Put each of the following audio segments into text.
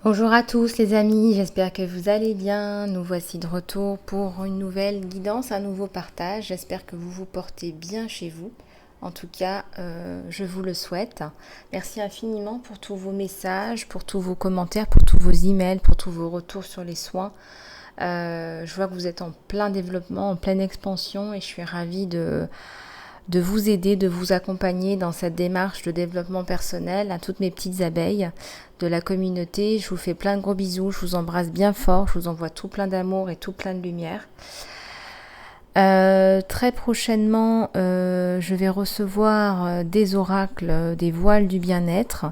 Bonjour à tous les amis, j'espère que vous allez bien. Nous voici de retour pour une nouvelle guidance, un nouveau partage. J'espère que vous vous portez bien chez vous. En tout cas, je vous le souhaite. Merci infiniment pour tous vos messages, pour tous vos commentaires, pour tous vos emails, pour tous vos retours sur les soins. Je vois que vous êtes en plein développement, en pleine expansion et je suis ravie de vous aider, de vous accompagner dans cette démarche de développement personnel à toutes mes petites abeilles de la communauté. Je vous fais plein de gros bisous, je vous embrasse bien fort, je vous envoie tout plein d'amour et tout plein de lumière. Très prochainement, je vais recevoir des oracles, des voiles du bien-être.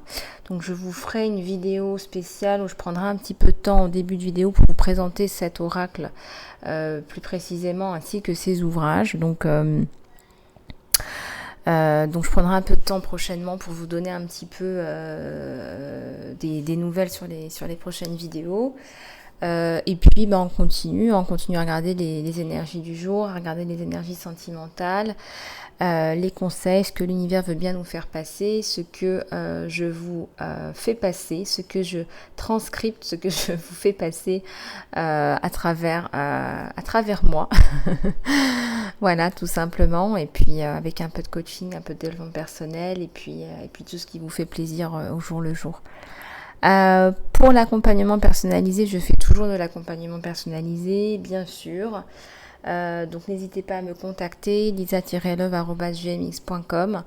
Donc je vous ferai une vidéo spéciale où je prendrai un petit peu de temps au début de vidéo pour vous présenter cet oracle plus précisément ainsi que ses ouvrages. Donc je prendrai un peu de temps prochainement pour vous donner un petit peu des nouvelles sur les prochaines vidéos. Et puis on continue à regarder les énergies du jour, à regarder les énergies sentimentales, les conseils, ce que l'univers veut bien nous faire passer, ce que je vous fais passer, ce que je transcripte, ce que je vous fais passer à travers moi. Voilà, tout simplement. Et puis avec un peu de coaching, un peu de développement personnel, et puis tout ce qui vous fait plaisir au jour le jour. Pour l'accompagnement personnalisé, je fais toujours de l'accompagnement personnalisé, bien sûr. Donc n'hésitez pas à me contacter, lisa-love@gmx.com.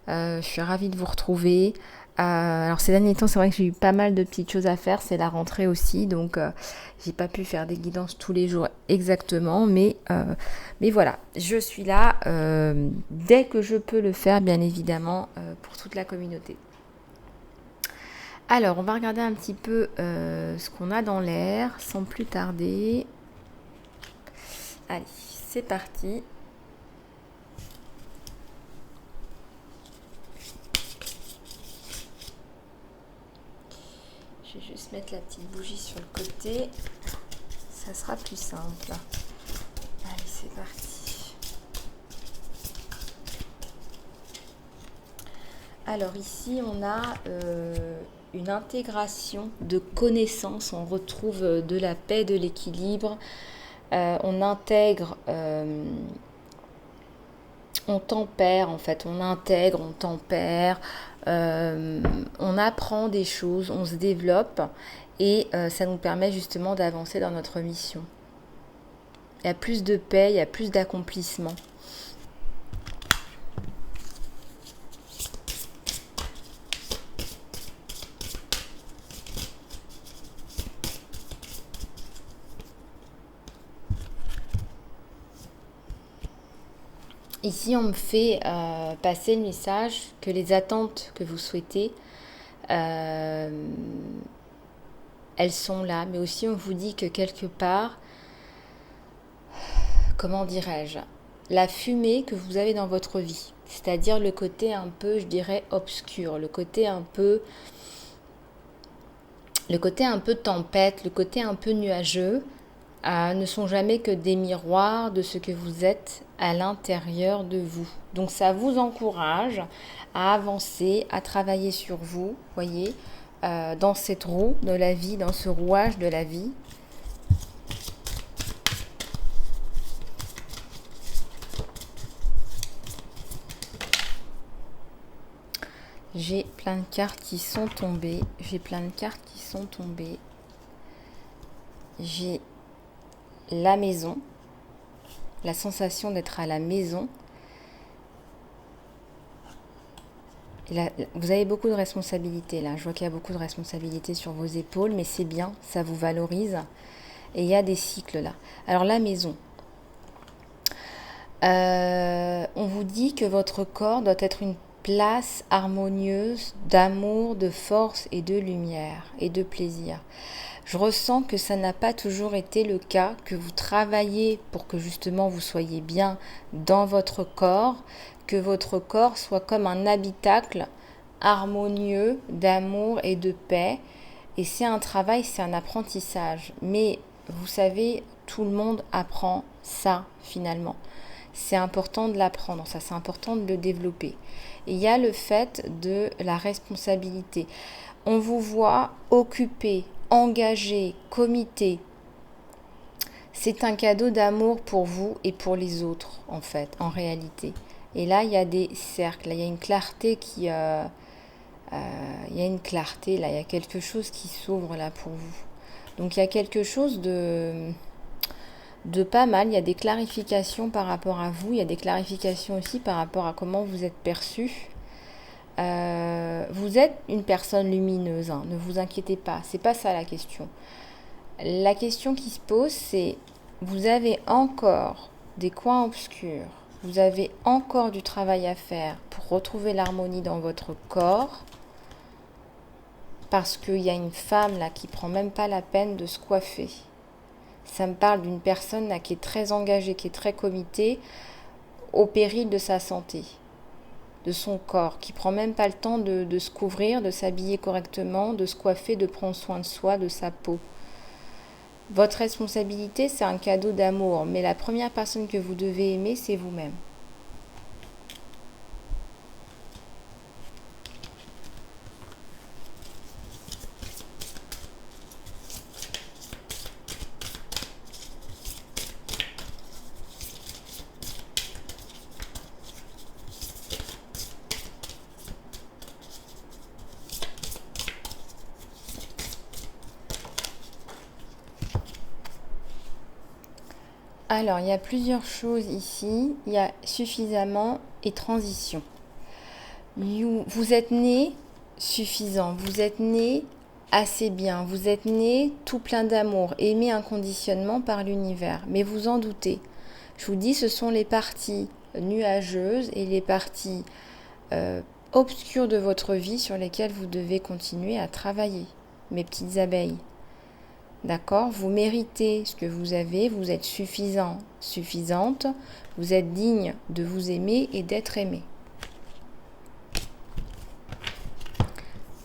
Je suis ravie de vous retrouver. Alors ces derniers temps, c'est vrai que j'ai eu pas mal de petites choses à faire, c'est la rentrée aussi, donc j'ai pas pu faire des guidances tous les jours exactement, mais voilà, je suis là dès que je peux le faire, bien évidemment, pour toute la communauté. Alors, on va regarder un petit peu ce qu'on a dans l'air, sans plus tarder. Allez, c'est parti. Je vais juste mettre la petite bougie sur le côté. Ça sera plus simple. Allez, c'est parti. Alors ici, on a une intégration de connaissances. On retrouve de la paix, de l'équilibre. On intègre, on tempère en fait, on intègre, on tempère, on apprend des choses, on se développe et ça nous permet justement d'avancer dans notre mission. Il y a plus de paix, il y a plus d'accomplissement. Ici, on me fait passer le message que les attentes que vous souhaitez, elles sont là, mais aussi on vous dit que quelque part, comment dirais-je, la fumée que vous avez dans votre vie, c'est-à-dire le côté un peu, je dirais, obscur, le côté un peu tempête, le côté un peu nuageux, ne sont jamais que des miroirs de ce que vous êtes à l'intérieur de vous. Donc ça vous encourage à avancer, à travailler sur vous, voyez, dans cette roue de la vie, dans ce rouage de la vie. J'ai plein de cartes qui sont tombées. J'ai la maison, la sensation d'être à la maison. Et là, vous avez beaucoup de responsabilités là. Je vois qu'il y a beaucoup de responsabilités sur vos épaules, mais c'est bien, ça vous valorise. Et il y a des cycles là. Alors la maison. On vous dit que votre corps doit être une place harmonieuse d'amour, de force et de lumière et de plaisir. Je ressens que ça n'a pas toujours été le cas, que vous travaillez pour que justement vous soyez bien dans votre corps, que votre corps soit comme un habitacle harmonieux d'amour et de paix. Et c'est un travail, c'est un apprentissage. Mais vous savez, tout le monde apprend ça finalement. C'est important de l'apprendre, ça c'est important de le développer. Et il y a le fait de la responsabilité. On vous voit occupé, engagé, comité. C'est un cadeau d'amour pour vous et pour les autres, en fait, en réalité. Et là, il y a des cercles, là, il y a une clarté qui... il y a une clarté, là, il y a quelque chose qui s'ouvre là pour vous. Donc il y a quelque chose de pas mal, il y a des clarifications par rapport à vous, il y a des clarifications aussi par rapport à comment vous êtes perçu. Vous êtes une personne lumineuse, hein, ne vous inquiétez pas, c'est pas ça la question. La question qui se pose, c'est vous avez encore des coins obscurs, vous avez encore du travail à faire pour retrouver l'harmonie dans votre corps, parce qu'il y a une femme là qui prend même pas la peine de se coiffer. Ça me parle d'une personne là qui est très engagée, qui est très comitée, au péril de sa santé, de son corps, qui prend même pas le temps de se couvrir, de s'habiller correctement, de se coiffer, de prendre soin de soi, de sa peau. Votre responsabilité, c'est un cadeau d'amour, mais la première personne que vous devez aimer, c'est vous-même. Alors, il y a plusieurs choses ici. Il y a suffisamment et transition. Vous êtes né suffisant, vous êtes né assez bien, vous êtes né tout plein d'amour, aimé inconditionnellement par l'univers. Mais vous en doutez. Je vous dis, ce sont les parties nuageuses et les parties obscures de votre vie sur lesquelles vous devez continuer à travailler, mes petites abeilles. D'accord? Vous méritez ce que vous avez, vous êtes suffisant, suffisante, vous êtes digne de vous aimer et d'être aimé.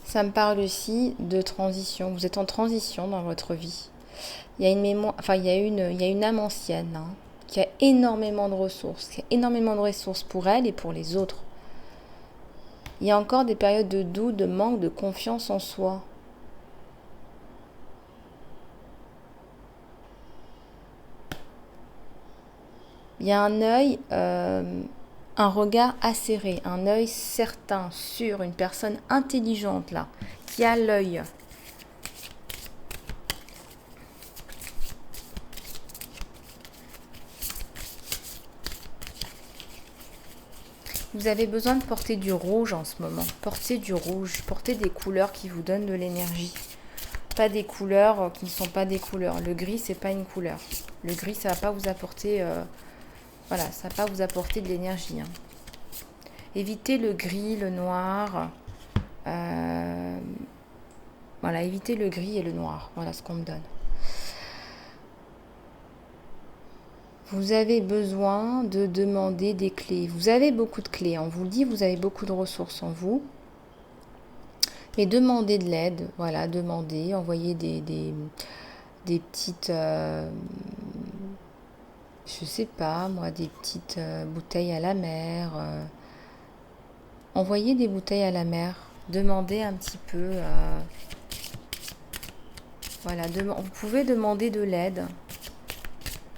Ça me parle aussi de transition. Vous êtes en transition dans votre vie. Il y a une mémoire, enfin il y a une âme ancienne hein, qui a énormément de ressources, qui a énormément de ressources pour elle et pour les autres. Il y a encore des périodes de doute, de manque de confiance en soi. Il y a un œil, un regard acéré, un œil certain, sûr, une personne intelligente là, qui a l'œil. Vous avez besoin de porter du rouge en ce moment. Portez du rouge, portez des couleurs qui vous donnent de l'énergie. Pas des couleurs qui ne sont pas des couleurs. Le gris, c'est pas une couleur. Le gris, ça va pas vous apporter... voilà, ça va pas vous apporter de l'énergie. Hein. Évitez le gris, le noir. Voilà, évitez le gris et le noir. Voilà ce qu'on me donne. Vous avez besoin de demander des clés. Vous avez beaucoup de clés. On vous le dit, vous avez beaucoup de ressources en vous. Mais demandez de l'aide. Voilà, demandez. Envoyez des petites... je sais pas, moi, des petites bouteilles à la mer. Envoyez des bouteilles à la mer. Demandez un petit peu... voilà, vous pouvez demander de l'aide.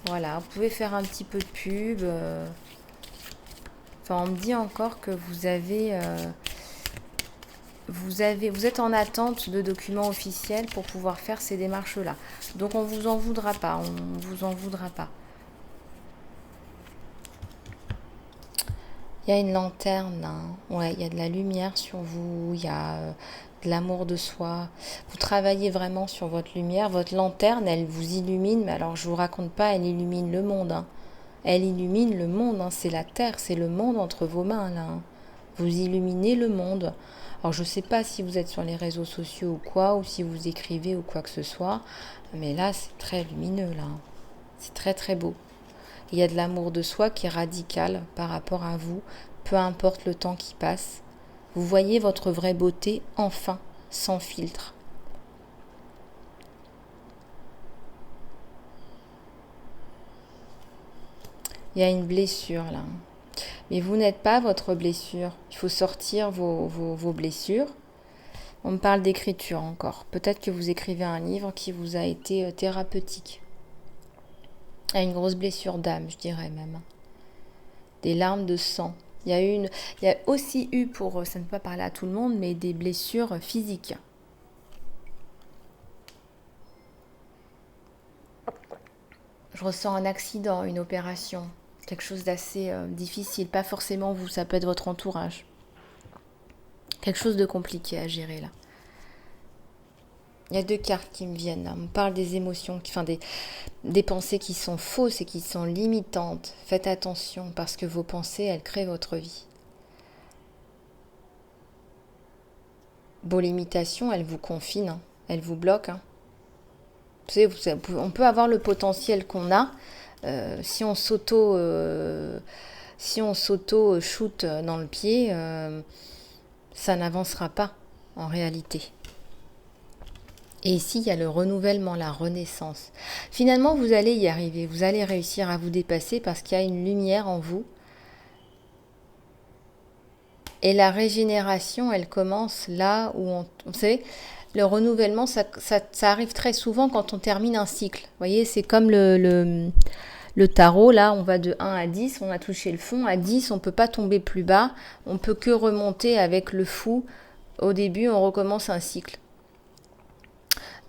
Voilà, vous pouvez faire un petit peu de pub. Enfin, on me dit encore que vous êtes en attente de documents officiels pour pouvoir faire ces démarches-là. Donc, on vous en voudra pas. On vous en voudra pas. Il y a une lanterne. Hein. Ouais, il y a de la lumière sur vous. Il y a de l'amour de soi. Vous travaillez vraiment sur votre lumière. Votre lanterne, elle vous illumine. Mais alors, je vous raconte pas, elle illumine le monde. Hein. Elle illumine le monde. Hein. C'est la terre, c'est le monde entre vos mains là. Hein. Vous illuminez le monde. Alors, je sais pas si vous êtes sur les réseaux sociaux ou quoi, ou si vous écrivez ou quoi que ce soit. Mais là, c'est très lumineux là. Hein. C'est très très beau. Il y a de l'amour de soi qui est radical par rapport à vous. Peu importe le temps qui passe. Vous voyez votre vraie beauté, enfin, sans filtre. Il y a une blessure là. Mais vous n'êtes pas votre blessure. Il faut sortir vos blessures. On me parle d'écriture encore. Peut-être que vous écrivez un livre qui vous a été thérapeutique. À une grosse blessure d'âme, je dirais même. Des larmes de sang. Il y a aussi eu, ça ne peut pas parler à tout le monde, mais des blessures physiques. Je ressens un accident, une opération, quelque chose d'assez difficile. Pas forcément vous, ça peut être votre entourage. Quelque chose de compliqué à gérer là. Il y a 2 cartes qui me viennent là. On me parle des émotions, des pensées qui sont fausses et qui sont limitantes. Faites attention parce que vos pensées, elles créent votre vie. Vos limitations, elles vous confinent, hein. Elles vous bloquent. Hein. On peut avoir le potentiel qu'on a si on s'auto-shoot dans le pied, ça n'avancera pas en réalité. Et ici, il y a le renouvellement, la renaissance. Finalement, vous allez y arriver, vous allez réussir à vous dépasser parce qu'il y a une lumière en vous. Et la régénération, elle commence là où vous savez, le renouvellement, ça arrive très souvent quand on termine un cycle. Vous voyez, c'est comme le tarot, là, on va de 1 à 10, on a touché le fond. À 10, on ne peut pas tomber plus bas, on ne peut que remonter avec le fou. Au début, on recommence un cycle.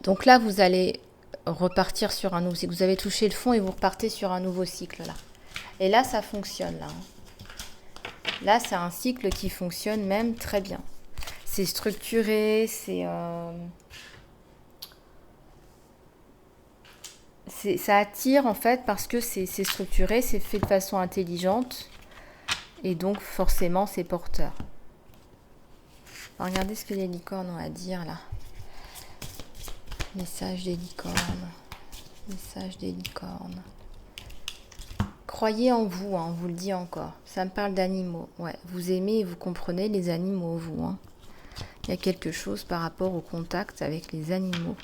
Donc là, vous allez repartir sur un nouveau cycle. Vous avez touché le fond et vous repartez sur un nouveau cycle, là. Et là, ça fonctionne, là. Là, c'est un cycle qui fonctionne même très bien. C'est structuré, ça attire en fait parce que c'est structuré, c'est fait de façon intelligente et donc forcément c'est porteur. Alors, regardez ce que les licornes ont à dire là. Message des licornes. Message des licornes. Croyez en vous, hein, on vous le dit encore. Ça me parle d'animaux. Ouais, vous aimez et vous comprenez les animaux, vous. Hein. Il y a quelque chose par rapport au contact avec les animaux.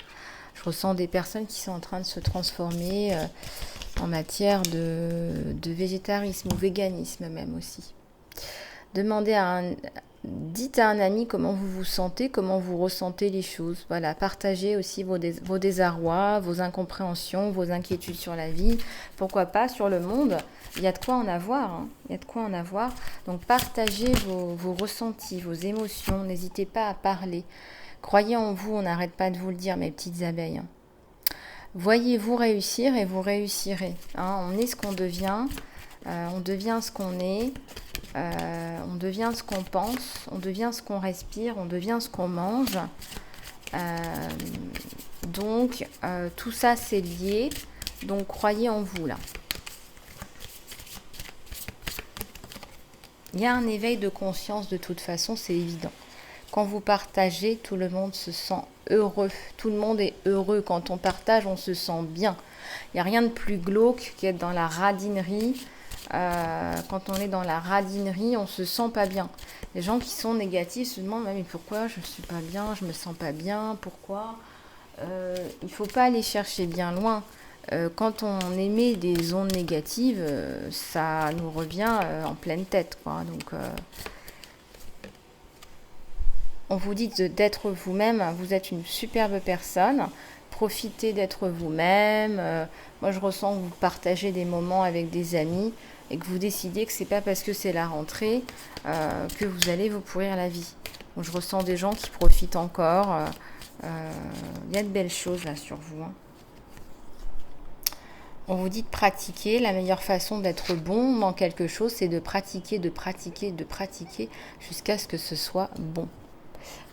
Je ressens des personnes qui sont en train de se transformer en matière de végétarisme ou véganisme même aussi. Dites à un ami comment vous vous sentez, comment vous ressentez les choses. Voilà, partagez aussi vos désarrois, vos incompréhensions, vos inquiétudes sur la vie. Pourquoi pas sur le monde. Il y a de quoi en avoir. Hein. Il y a de quoi en avoir. Donc partagez vos ressentis, vos émotions. N'hésitez pas à parler. Croyez en vous, on n'arrête pas de vous le dire, mes petites abeilles. Hein. Voyez-vous réussir et vous réussirez. Hein. On est ce qu'on devient. On devient ce qu'on est. On devient ce qu'on pense, on devient ce qu'on respire, on devient ce qu'on mange. Donc, tout ça, c'est lié. Donc, croyez en vous, là. Il y a un éveil de conscience, de toute façon, c'est évident. Quand vous partagez, tout le monde se sent heureux. Tout le monde est heureux. Quand on partage, on se sent bien. Il n'y a rien de plus glauque qu'être dans la radinerie. Quand on est dans la radinerie, on ne se sent pas bien. Les gens qui sont négatifs se demandent mais pourquoi je ne suis pas bien, je ne me sens pas bien, pourquoi il ne faut pas aller chercher bien loin. Quand on émet des ondes négatives, ça nous revient en pleine tête, quoi. Donc, on vous dit d'être vous-même, vous êtes une superbe personne. Profitez d'être vous-même. Moi, je ressens que vous partagez des moments avec des amis et que vous décidez que c'est pas parce que c'est la rentrée que vous allez vous pourrir la vie. Donc, je ressens des gens qui profitent encore. Il y a de belles choses là sur vous. Hein. On vous dit de pratiquer. La meilleure façon d'être bon dans quelque chose, c'est de pratiquer jusqu'à ce que ce soit bon.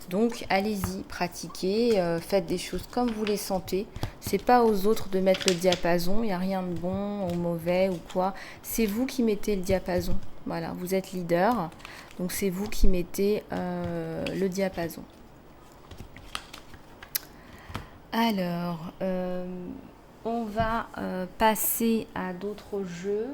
Donc, allez-y, pratiquez, faites des choses comme vous les sentez. C'est pas aux autres de mettre le diapason, il n'y a rien de bon ou mauvais ou quoi. C'est vous qui mettez le diapason. Voilà, vous êtes leader, donc c'est vous qui mettez le diapason. Alors, on va passer à d'autres jeux.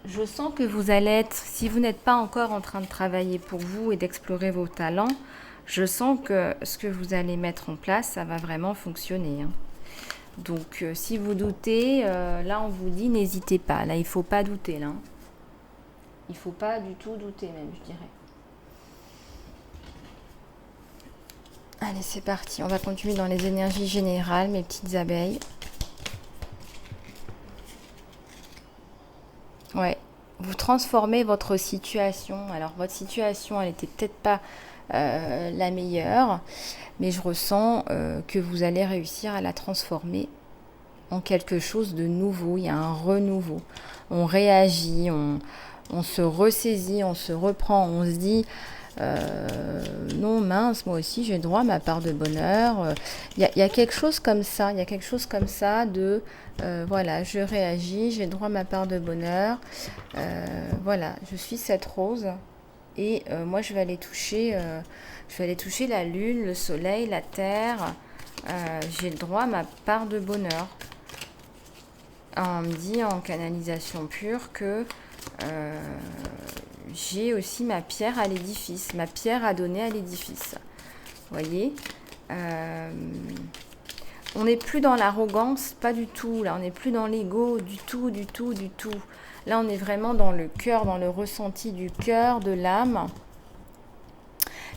Je sens que vous allez être, si vous n'êtes pas encore en train de travailler pour vous et d'explorer vos talents, je sens que ce que vous allez mettre en place, ça va vraiment fonctionner. Hein. Donc, si vous doutez, là, on vous dit, n'hésitez pas. Là, il ne faut pas douter. Là. Il ne faut pas du tout douter même, je dirais. Allez, c'est parti. On va continuer dans les énergies générales, mes petites abeilles. Ouais. Vous transformez votre situation. Alors, votre situation, elle n'était peut-être pas la meilleure, mais je ressens que vous allez réussir à la transformer en quelque chose de nouveau. Il y a un renouveau. On réagit, on se ressaisit, on se reprend, on se dit non mince, moi aussi j'ai droit à ma part de bonheur. Il y a quelque chose comme ça, il y a quelque chose comme ça de voilà, je réagis, j'ai droit à ma part de bonheur. Voilà, je suis cette rose et moi je vais aller toucher la lune, le soleil, la terre. J'ai le droit à ma part de bonheur. On me dit en canalisation pure que j'ai aussi ma pierre à l'édifice, ma pierre à donner à l'édifice. Vous voyez, on n'est plus dans l'arrogance, pas du tout. Là, on n'est plus dans l'ego, du tout, du tout, du tout. Là, on est vraiment dans le cœur, dans le ressenti du cœur, de l'âme.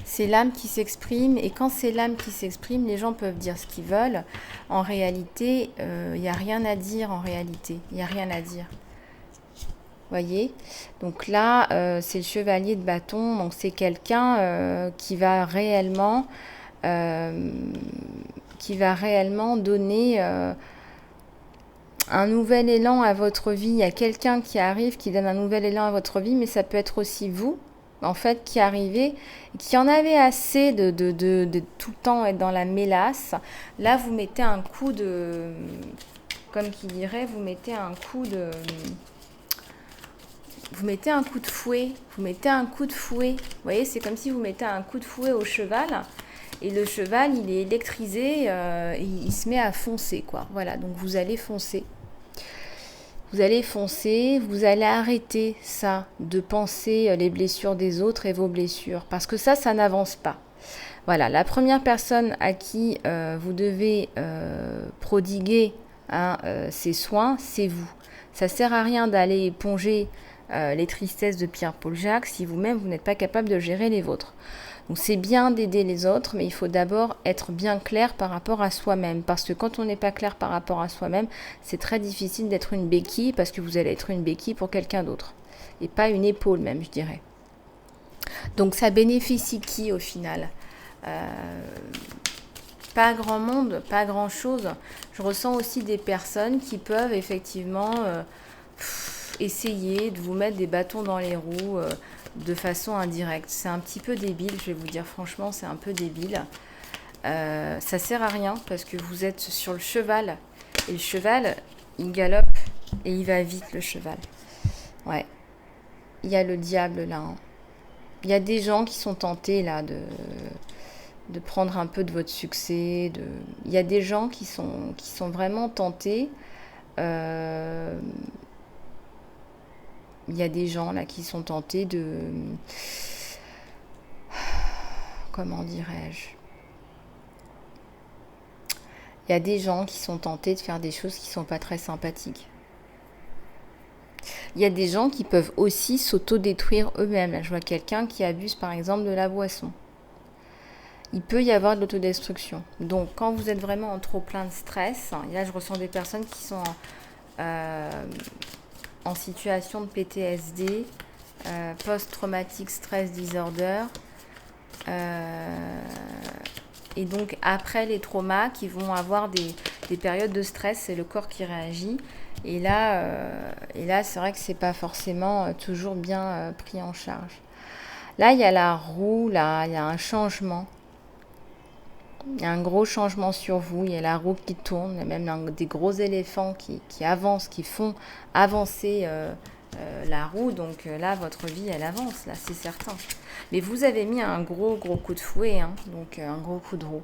C'est l'âme qui s'exprime, et quand c'est l'âme qui s'exprime, les gens peuvent dire ce qu'ils veulent. En réalité, il n'y a rien à dire en réalité. Il n'y a rien à dire. Voyez, donc là, c'est le chevalier de bâton. Donc c'est quelqu'un qui va réellement donner un nouvel élan à votre vie. Il y a quelqu'un qui arrive, qui donne un nouvel élan à votre vie, mais ça peut être aussi vous, en fait, qui arrivez, qui en avez assez de tout le temps être dans la mélasse. Là, vous mettez un coup de, comme qui dirait, vous mettez un coup de fouet. Vous mettez un coup de fouet. Vous voyez, c'est comme si vous mettez un coup de fouet au cheval. Et le cheval, il est électrisé, il se met à foncer, quoi. Voilà, donc vous allez foncer. Vous allez foncer, vous allez arrêter ça, de penser les blessures des autres et vos blessures. Parce que ça n'avance pas. Voilà, la première personne à qui vous devez prodiguer ces soins, c'est vous. Ça ne sert à rien d'aller éponger les tristesses de Pierre-Paul Jacques si vous-même, vous n'êtes pas capable de gérer les vôtres. Donc c'est bien d'aider les autres, mais il faut d'abord être bien clair par rapport à soi-même. Parce que quand on n'est pas clair par rapport à soi-même, c'est très difficile d'être une béquille, parce que vous allez être une béquille pour quelqu'un d'autre. Et pas une épaule même, je dirais. Donc ça bénéficie qui au final ? Pas grand monde, pas grand chose. Je ressens aussi des personnes qui peuvent effectivement essayer de vous mettre des bâtons dans les roues de façon indirecte. C'est un petit peu débile, je vais vous dire franchement, c'est un peu débile. Ça sert à rien parce que vous êtes sur le cheval. Et le cheval, il galope et il va vite, le cheval. Ouais. Il y a le diable là. Hein. Il y a des gens qui sont tentés là de prendre un peu de votre succès. Il y a des gens qui sont vraiment tentés. Il y a des gens là qui sont tentés de... Comment dirais-je ? Il y a des gens qui sont tentés de faire des choses qui ne sont pas très sympathiques. Il y a des gens qui peuvent aussi s'auto-détruire eux-mêmes. Là, je vois quelqu'un qui abuse par exemple de la boisson. Il peut y avoir de l'autodestruction. Donc quand vous êtes vraiment en trop plein de stress, et là je ressens des personnes qui sont en situation de PTSD, post-traumatic stress disorder, et donc après les traumas qui vont avoir des périodes de stress, c'est le corps qui réagit. Et là c'est vrai que c'est pas forcément toujours bien pris en charge. Là, il y a la roue, là, il y a un changement. Il y a un gros changement sur vous, il y a la roue qui tourne, il y a même des gros éléphants qui avancent, qui font avancer la roue. Donc là, votre vie, elle avance, là, c'est certain. Mais vous avez mis un gros coup de fouet, hein, donc un gros coup de roue.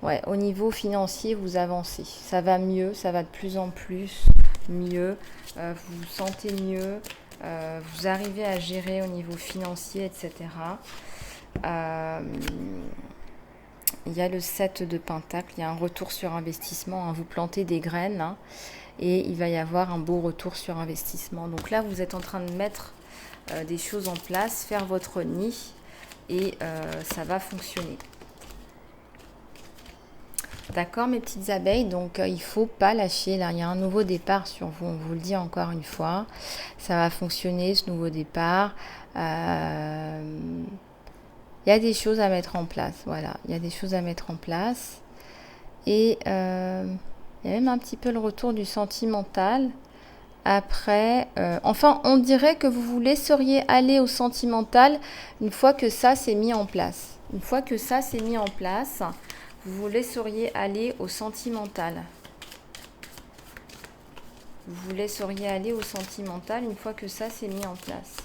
Ouais, au niveau financier, vous avancez. Ça va mieux, ça va de plus en plus mieux. Vous vous sentez mieux, vous arrivez à gérer au niveau financier, etc. Il y a le 7 de Pentacle, il y a un retour sur investissement, hein, vous plantez des graines hein, et il va y avoir un beau retour sur investissement. Donc là, vous êtes en train de mettre des choses en place, faire votre nid et ça va fonctionner. D'accord mes petites abeilles, donc il ne faut pas lâcher, là il y a un nouveau départ sur vous, on vous le dit encore une fois, ça va fonctionner ce nouveau départ, il y a des choses à mettre en place, voilà, il y a des choses à mettre en place et il y a même un petit peu le retour du sentimental. Après, enfin on dirait que vous vous laisseriez aller au sentimental une fois que ça s'est mis en place, une fois que ça s'est mis en place. Vous vous laisseriez aller au sentimental. Vous vous laisseriez aller au sentimental une fois que ça s'est mis en place.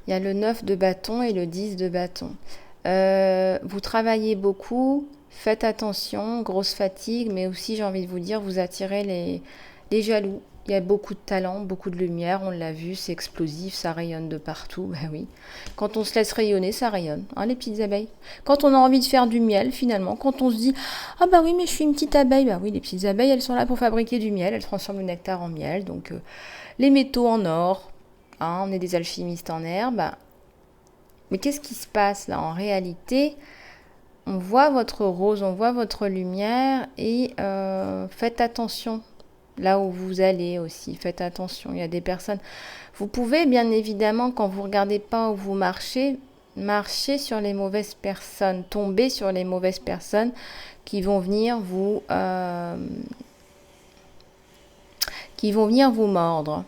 Il y a le 9 de bâton et le 10 de bâton. Vous travaillez beaucoup, faites attention, grosse fatigue, mais aussi j'ai envie de vous dire, vous attirez les jaloux. Il y a beaucoup de talent, beaucoup de lumière, on l'a vu, c'est explosif, ça rayonne de partout, ben oui. Quand on se laisse rayonner, ça rayonne, hein, les petites abeilles. Quand on a envie de faire du miel, finalement, quand on se dit « Ah bah oui, mais je suis une petite abeille », bah oui, les petites abeilles, elles sont là pour fabriquer du miel, elles transforment le nectar en miel, donc les métaux en or, hein, on est des alchimistes en herbe. Mais qu'est-ce qui se passe là en réalité ? On voit votre rose, on voit votre lumière et faites attention. Là où vous allez aussi, faites attention. Il y a des personnes. Vous pouvez bien évidemment, quand vous ne regardez pas où vous marchez, marcher sur les mauvaises personnes, tomber sur les mauvaises personnes qui vont venir vous mordre.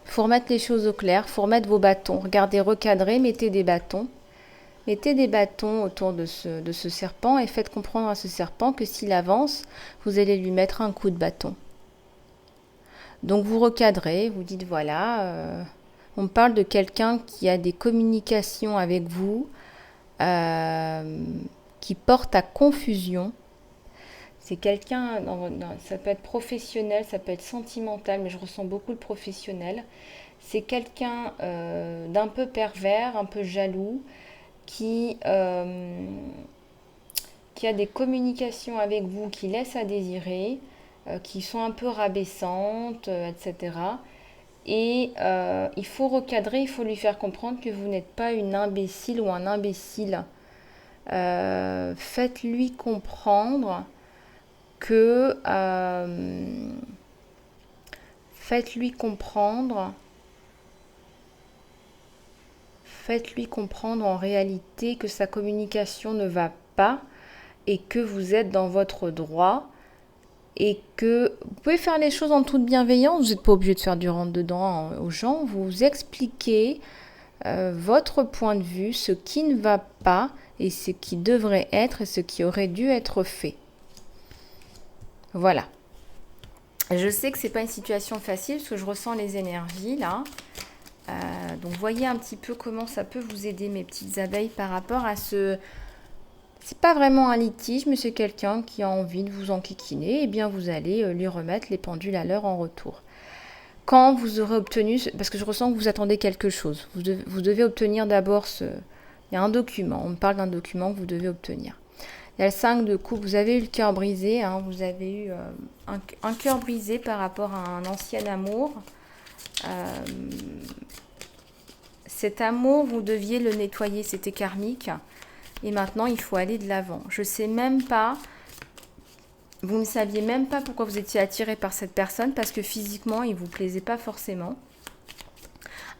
Il faut remettre les choses au clair, il faut remettre vos bâtons. Regardez, recadrez, mettez des bâtons. Mettez des bâtons autour de ce serpent et faites comprendre à ce serpent que s'il avance, vous allez lui mettre un coup de bâton. Donc vous recadrez, vous dites voilà, on parle de quelqu'un qui a des communications avec vous, qui porte à confusion. C'est quelqu'un, ça peut être professionnel, ça peut être sentimental, mais je ressens beaucoup le professionnel. C'est quelqu'un d'un peu pervers, un peu jaloux, qui a des communications avec vous qui laissent à désirer, qui sont un peu rabaissantes, etc. Et il faut recadrer, il faut lui faire comprendre que vous n'êtes pas une imbécile ou un imbécile. Faites-lui comprendre que... faites-lui comprendre en réalité que sa communication ne va pas et que vous êtes dans votre droit et que vous pouvez faire les choses en toute bienveillance. Vous n'êtes pas obligé de faire du rentre-dedans aux gens. Vous expliquez votre point de vue, ce qui ne va pas et ce qui devrait être et ce qui aurait dû être fait. Voilà. Je sais que c'est pas une situation facile parce que je ressens les énergies là. Donc voyez un petit peu comment ça peut vous aider mes petites abeilles par rapport à ce... C'est pas vraiment un litige, mais c'est quelqu'un qui a envie de vous enquiquiner, et bien vous allez lui remettre les pendules à l'heure en retour. Quand vous aurez obtenu, parce que je ressens que vous attendez quelque chose, vous devez obtenir d'abord il y a un document, on me parle d'un document que vous devez obtenir. Il y a le 5 de coupe, vous avez eu le cœur brisé, hein, vous avez eu un cœur brisé par rapport à un ancien amour. Cet amour, vous deviez le nettoyer, c'était karmique. Et maintenant, il faut aller de l'avant. Je ne sais même pas, vous ne saviez même pas pourquoi vous étiez attiré par cette personne, parce que physiquement, il ne vous plaisait pas forcément.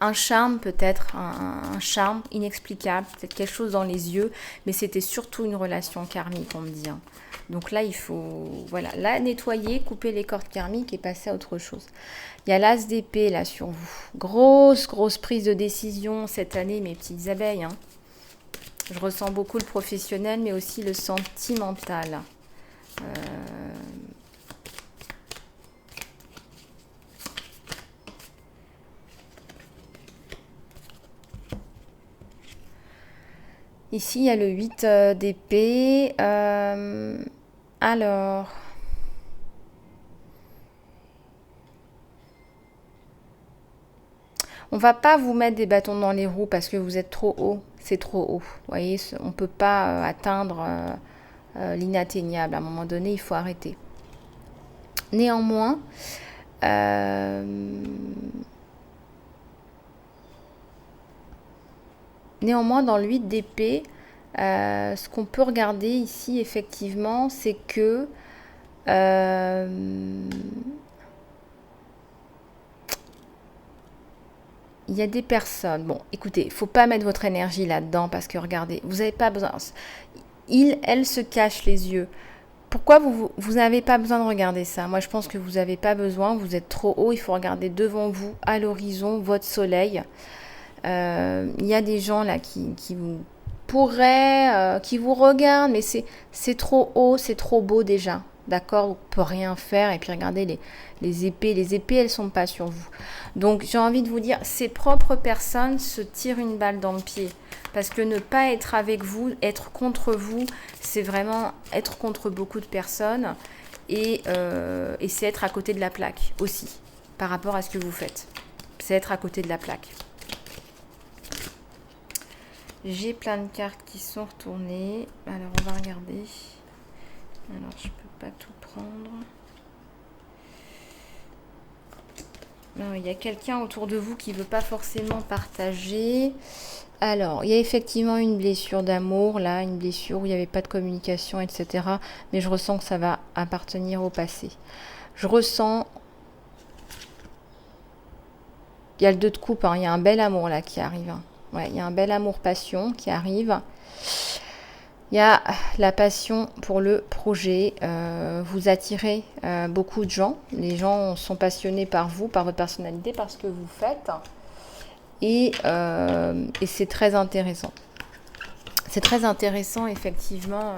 Un charme peut-être, un charme inexplicable, peut-être quelque chose dans les yeux, mais c'était surtout une relation karmique, on me dit. Hein. Donc là, il faut là, nettoyer, couper les cordes karmiques et passer à autre chose. Il y a l'as d'épée là sur vous. Grosse prise de décision cette année, mes petites abeilles. Hein. Je ressens beaucoup le professionnel, mais aussi le sentimental. Ici, il y a le 8 d'épée. Alors... On va pas vous mettre des bâtons dans les roues parce que vous êtes trop haut. C'est trop haut. Vous voyez, on ne peut pas atteindre l'inatteignable. À un moment donné, il faut arrêter. Néanmoins, dans le 8 d'épée, ce qu'on peut regarder ici, effectivement, c'est que il y a des personnes. Bon, écoutez, il ne faut pas mettre votre énergie là-dedans parce que regardez, vous n'avez pas besoin. Elle se cache les yeux. Pourquoi vous n'avez pas besoin de regarder ça? Moi, je pense que vous n'avez pas besoin. Vous êtes trop haut. Il faut regarder devant vous, à l'horizon, votre soleil. Il y a des gens là qui vous pourraient, qui vous regardent, mais c'est trop haut, c'est trop beau déjà. D'accord, vous ne pouvez rien faire. Et puis regardez les épées. Les épées, elles ne sont pas sur vous. Donc j'ai envie de vous dire, ces propres personnes se tirent une balle dans le pied. Parce que ne pas être avec vous, être contre vous, c'est vraiment être contre beaucoup de personnes. Et c'est être à côté de la plaque aussi, par rapport à ce que vous faites. C'est être à côté de la plaque. J'ai plein de cartes qui sont retournées. Alors, on va regarder. Alors, je peux pas tout prendre. Non, il y a quelqu'un autour de vous qui veut pas forcément partager. Alors, il y a effectivement une blessure d'amour, là, une blessure où il n'y avait pas de communication, etc. Mais je ressens que ça va appartenir au passé. Je ressens... Il y a le 2 de coupe, hein. Il y a un bel amour là qui arrive. Hein. Ouais, il y a un bel amour-passion qui arrive. Il y a la passion pour le projet. Vous attirez beaucoup de gens. Les gens sont passionnés par vous, par votre personnalité, par ce que vous faites. Et c'est très intéressant. C'est très intéressant, effectivement,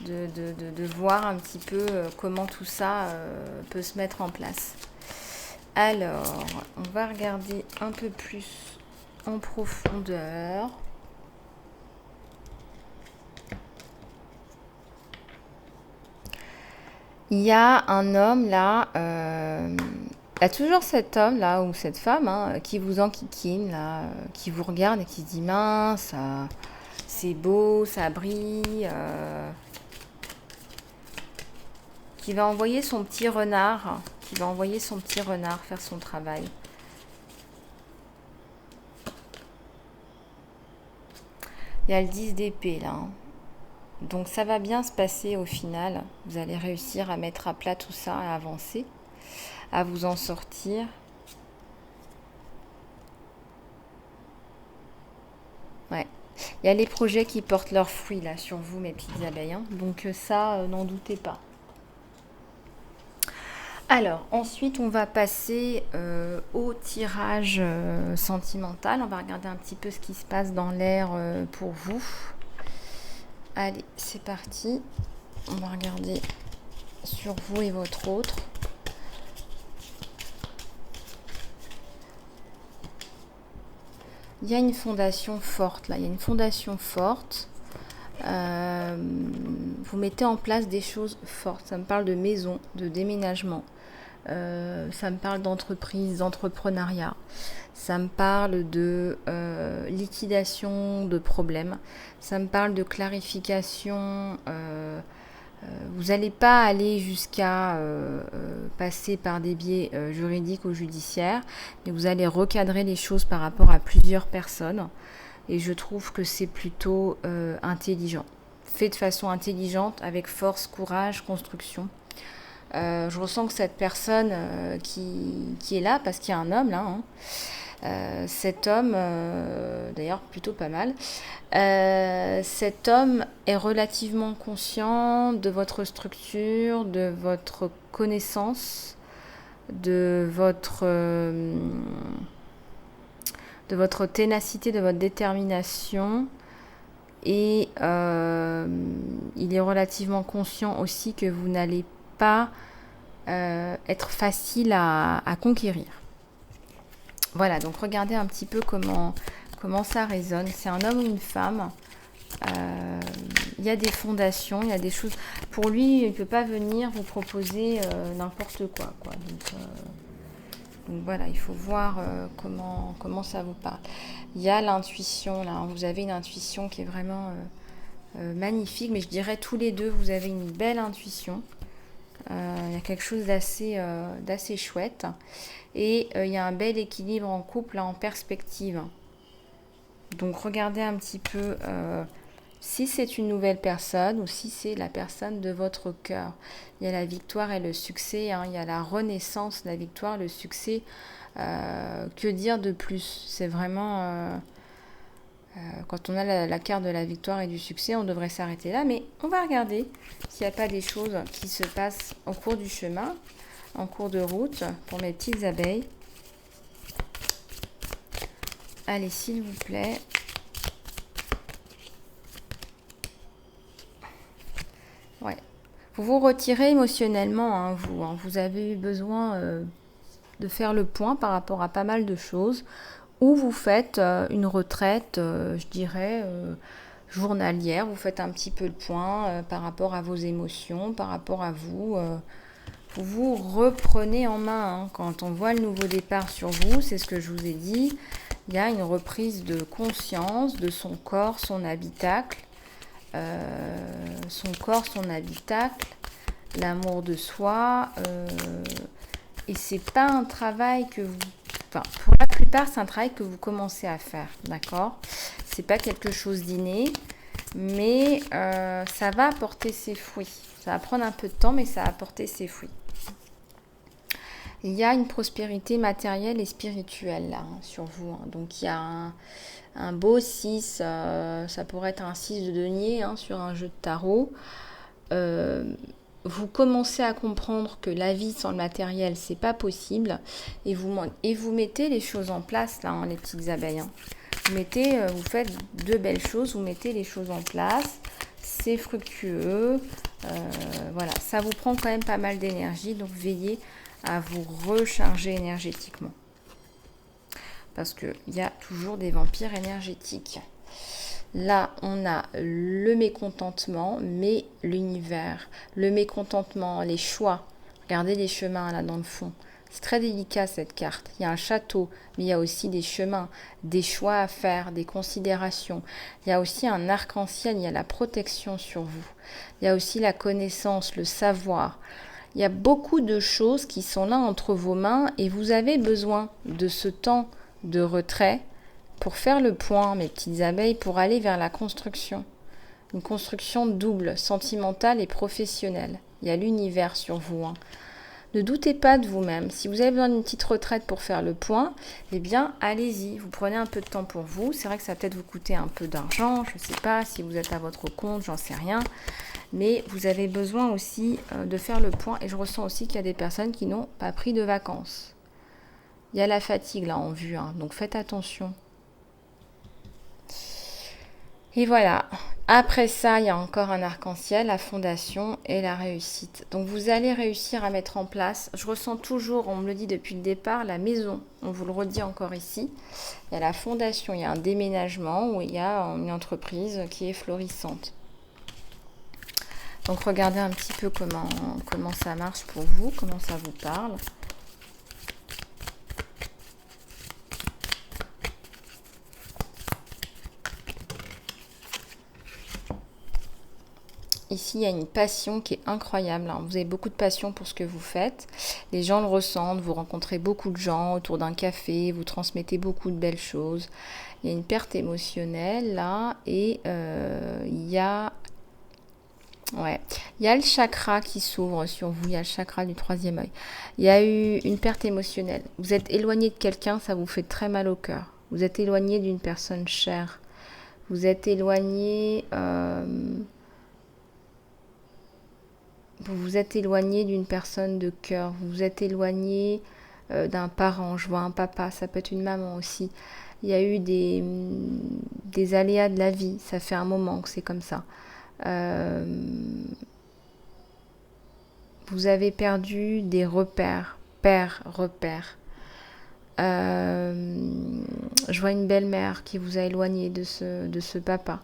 de voir un petit peu comment tout ça peut se mettre en place. Alors, on va regarder un peu plus en profondeur. Il y a un homme là, il y a toujours cet homme là ou cette femme hein, qui vous enquiquine là, qui vous regarde et qui se dit mince, c'est beau, ça brille, qui va envoyer son petit renard, faire son travail. Il y a le 10 d'épée là. Hein. Donc ça va bien se passer au final. Vous allez réussir à mettre à plat tout ça, à avancer, à vous en sortir. Ouais. Il y a les projets qui portent leurs fruits là sur vous, mes petites abeilles. Hein. Donc ça, n'en doutez pas. Alors, ensuite, on va passer au tirage sentimental. On va regarder un petit peu ce qui se passe dans l'air pour vous. Allez, c'est parti. On va regarder sur vous et votre autre. Il y a une fondation forte, là. Il y a une fondation forte. Vous mettez en place des choses fortes. Ça me parle de maison, de déménagement. Ça me parle d'entreprise, d'entrepreneuriat. Ça me parle de liquidation de problèmes. Ça me parle de clarification. Vous n'allez pas aller jusqu'à passer par des biais juridiques ou judiciaires, mais vous allez recadrer les choses par rapport à plusieurs personnes. Et je trouve que c'est plutôt intelligent. Fait de façon intelligente, avec force, courage, construction. Je ressens que cette personne qui est là, parce qu'il y a un homme là, hein, cet homme, d'ailleurs plutôt pas mal, cet homme est relativement conscient de votre structure, de votre connaissance, de votre ténacité, de votre détermination. Et il est relativement conscient aussi que vous n'allez pas être facile à conquérir. Voilà, donc regardez un petit peu comment ça résonne. C'est un homme ou une femme. Il y a des fondations, il y a des choses. Pour lui, il ne peut pas venir vous proposer n'importe quoi. Donc voilà, il faut voir comment ça vous parle. Il y a l'intuition, là. Vous avez une intuition qui est vraiment magnifique. Mais je dirais tous les deux, vous avez une belle intuition. Il y a quelque chose d'assez chouette. Et il y a un bel équilibre en couple, là, en perspective. Donc regardez un petit peu si c'est une nouvelle personne ou si c'est la personne de votre cœur. Il y a la victoire et le succès, hein. Il y a la renaissance, la victoire, le succès. Que dire de plus? C'est vraiment... quand on a la carte de la victoire et du succès, on devrait s'arrêter là. Mais on va regarder s'il n'y a pas des choses qui se passent au cours du chemin, en cours de route, pour mes petites abeilles. Allez, s'il vous plaît. Ouais. Vous vous retirez émotionnellement, hein, vous. Hein. Vous avez eu besoin de faire le point par rapport à pas mal de choses. Ou vous faites une retraite, je dirais, journalière. Vous faites un petit peu le point par rapport à vos émotions, par rapport à vous. Vous vous reprenez en main. Hein. Quand on voit le nouveau départ sur vous, c'est ce que je vous ai dit. Il y a une reprise de conscience de son corps, son habitacle. Son corps, son habitacle, l'amour de soi. Et c'est pas un travail que vous... Enfin, pour la plupart, c'est un travail que vous commencez à faire, d'accord? C'est pas quelque chose d'inné, mais ça va apporter ses fruits. Ça va prendre un peu de temps, mais ça va apporter ses fruits. Il y a une prospérité matérielle et spirituelle là, hein, sur vous. Hein. Donc il y a un beau 6, ça pourrait être un 6 de denier hein, sur un jeu de tarot. Vous commencez à comprendre que la vie sans le matériel, c'est pas possible. Et vous mettez les choses en place, là, hein, les petites abeilles. Hein. Vous faites de belles choses, vous mettez les choses en place. C'est fructueux. Voilà, ça vous prend quand même pas mal d'énergie. Donc veillez à vous recharger énergétiquement. Parce qu'il y a toujours des vampires énergétiques. Là, on a le mécontentement, mais l'univers. Le mécontentement, les choix. Regardez les chemins là dans le fond. C'est très délicat cette carte. Il y a un château, mais il y a aussi des chemins, des choix à faire, des considérations. Il y a aussi un arc-en-ciel, il y a la protection sur vous. Il y a aussi la connaissance, le savoir. Il y a beaucoup de choses qui sont là entre vos mains et vous avez besoin de ce temps de retrait pour faire le point, mes petites abeilles, pour aller vers la construction. Une construction double, sentimentale et professionnelle. Il y a l'univers sur vous. Hein. Ne doutez pas de vous-même. Si vous avez besoin d'une petite retraite pour faire le point, eh bien, allez-y. Vous prenez un peu de temps pour vous. C'est vrai que ça va peut-être vous coûter un peu d'argent. Je ne sais pas si vous êtes à votre compte, j'en sais rien. Mais vous avez besoin aussi de faire le point. Et je ressens aussi qu'il y a des personnes qui n'ont pas pris de vacances. Il y a la fatigue là en vue. Hein, donc faites attention. Et voilà, après ça, il y a encore un arc-en-ciel, la fondation et la réussite. Donc vous allez réussir à mettre en place, je ressens toujours, on me le dit depuis le départ, la maison, on vous le redit encore ici. Il y a la fondation, il y a un déménagement où il y a une entreprise qui est florissante. Donc regardez un petit peu comment ça marche pour vous, comment ça vous parle. Ici, il y a une passion qui est incroyable. Hein. Vous avez beaucoup de passion pour ce que vous faites. Les gens le ressentent. Vous rencontrez beaucoup de gens autour d'un café. Vous transmettez beaucoup de belles choses. Il y a une perte émotionnelle là. Et il y a... Ouais. Il y a le chakra qui s'ouvre sur vous. Il y a le chakra du troisième œil. Il y a eu une perte émotionnelle. Vous êtes éloigné de quelqu'un. Ça vous fait très mal au cœur. Vous êtes éloigné d'une personne chère. Vous êtes éloigné... Vous vous êtes éloigné d'une personne de cœur, vous vous êtes éloigné d'un parent, je vois un papa, ça peut être une maman aussi. Il y a eu des aléas de la vie, ça fait un moment que c'est comme ça. Vous avez perdu des repères, repères. Je vois une belle-mère qui vous a éloigné de ce papa.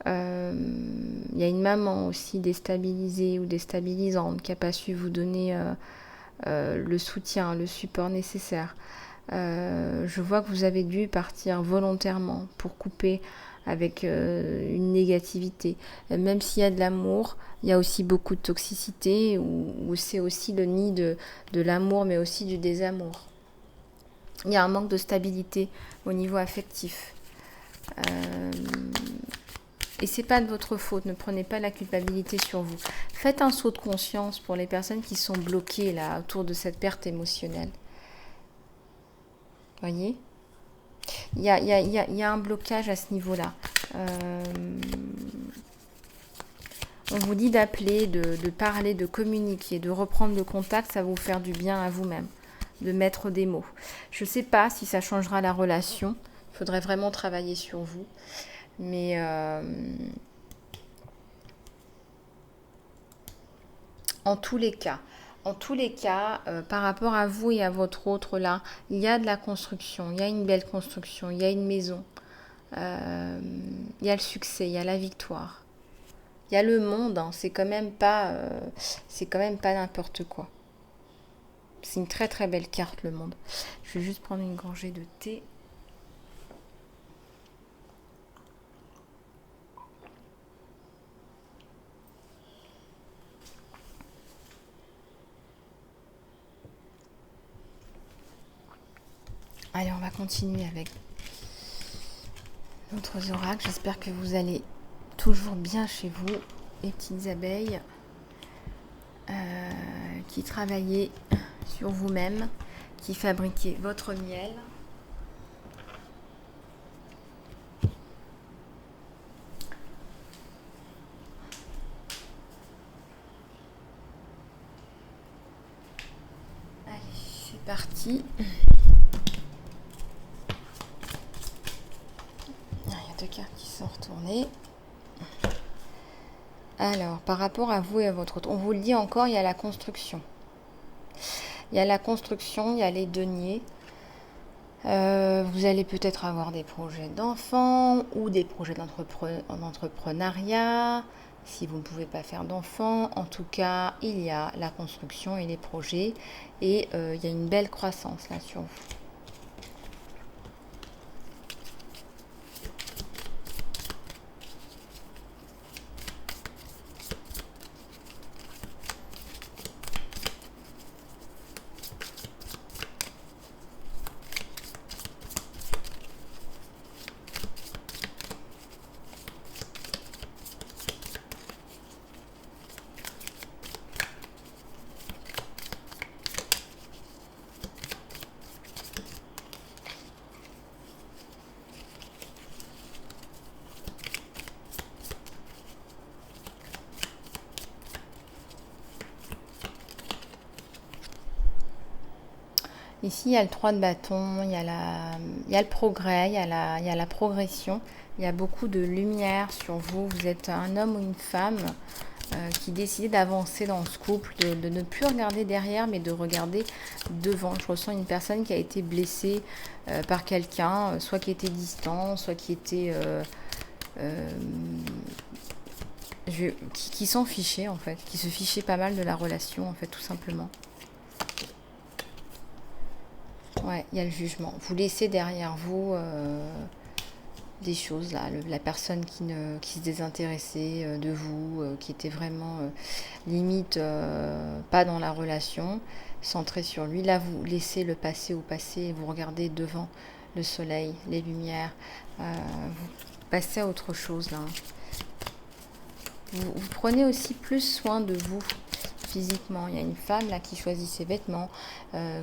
Il y a une maman aussi déstabilisée ou déstabilisante qui n'a pas su vous donner le soutien, le support nécessaire. Je vois que vous avez dû partir volontairement pour couper avec une négativité. Même s'il y a de l'amour, il y a aussi beaucoup de toxicité, où c'est aussi le nid de l'amour, mais aussi du désamour. Il y a un manque de stabilité au niveau affectif. Et c'est pas de votre faute, ne prenez pas la culpabilité sur vous. Faites un saut de conscience pour les personnes qui sont bloquées là autour de cette perte émotionnelle. Voyez, il y a un blocage à ce niveau-là. On vous dit d'appeler, de parler, de communiquer, de reprendre le contact, ça va vous faire du bien à vous-même, de mettre des mots. Je ne sais pas si ça changera la relation, il faudrait vraiment travailler sur vous. Mais en tous les cas, par rapport à vous et à votre autre là, il y a de la construction, il y a une belle construction, il y a une maison, il y a le succès, il y a la victoire, il y a le monde, hein, c'est quand même pas n'importe quoi. C'est une très très belle carte, le monde. Je vais juste prendre une gorgée de thé. Allez, on va continuer avec d'autres oracles. J'espère que vous allez toujours bien chez vous, les petites abeilles, qui travaillez sur vous-même, qui fabriquez votre miel. Allez, c'est parti. Il y a deux cartes qui sont retournées. Alors, par rapport à vous et à votre autre, on vous le dit encore, il y a la construction. Il y a la construction, il y a les deniers. Vous allez peut-être avoir des projets d'enfants ou des projets d'entrepreneuriat, si vous ne pouvez pas faire d'enfants. En tout cas, il y a la construction et les projets. Et il y a une belle croissance là sur vous. Ici, il y a le 3 de bâton, il y a le progrès, il y a la progression. Il y a beaucoup de lumière sur vous. Vous êtes un homme ou une femme qui décide d'avancer dans ce couple, de ne plus regarder derrière, mais de regarder devant. Je ressens une personne qui a été blessée par quelqu'un, soit qui était distant, soit qui était... qui s'en fichait, en fait. Qui se fichait pas mal de la relation, en fait, tout simplement. Ouais, il y a le jugement. Vous laissez derrière vous des choses là. La personne qui se désintéressait de vous, qui était vraiment limite pas dans la relation, centrée sur lui. Là, vous laissez le passé au passé et vous regardez devant le soleil, les lumières. Vous passez à autre chose là. Vous prenez aussi plus soin de vous physiquement. Il y a une femme là qui choisit ses vêtements,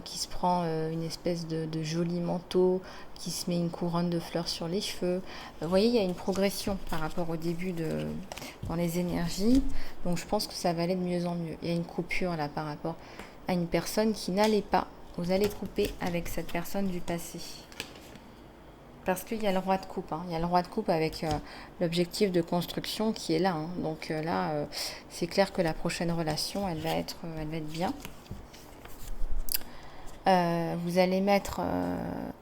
qui se prend une espèce de joli manteau, qui se met une couronne de fleurs sur les cheveux. Vous voyez, il y a une progression par rapport au début dans les énergies. Donc je pense que ça va aller de mieux en mieux. Il y a une coupure là par rapport à une personne qui n'allait pas. Vous allez couper avec cette personne du passé. Parce qu'il y a le roi de coupe, hein. Il y a le roi de coupe avec l'objectif de construction qui est là, hein. Donc là, c'est clair que la prochaine relation, elle va être bien. Vous allez mettre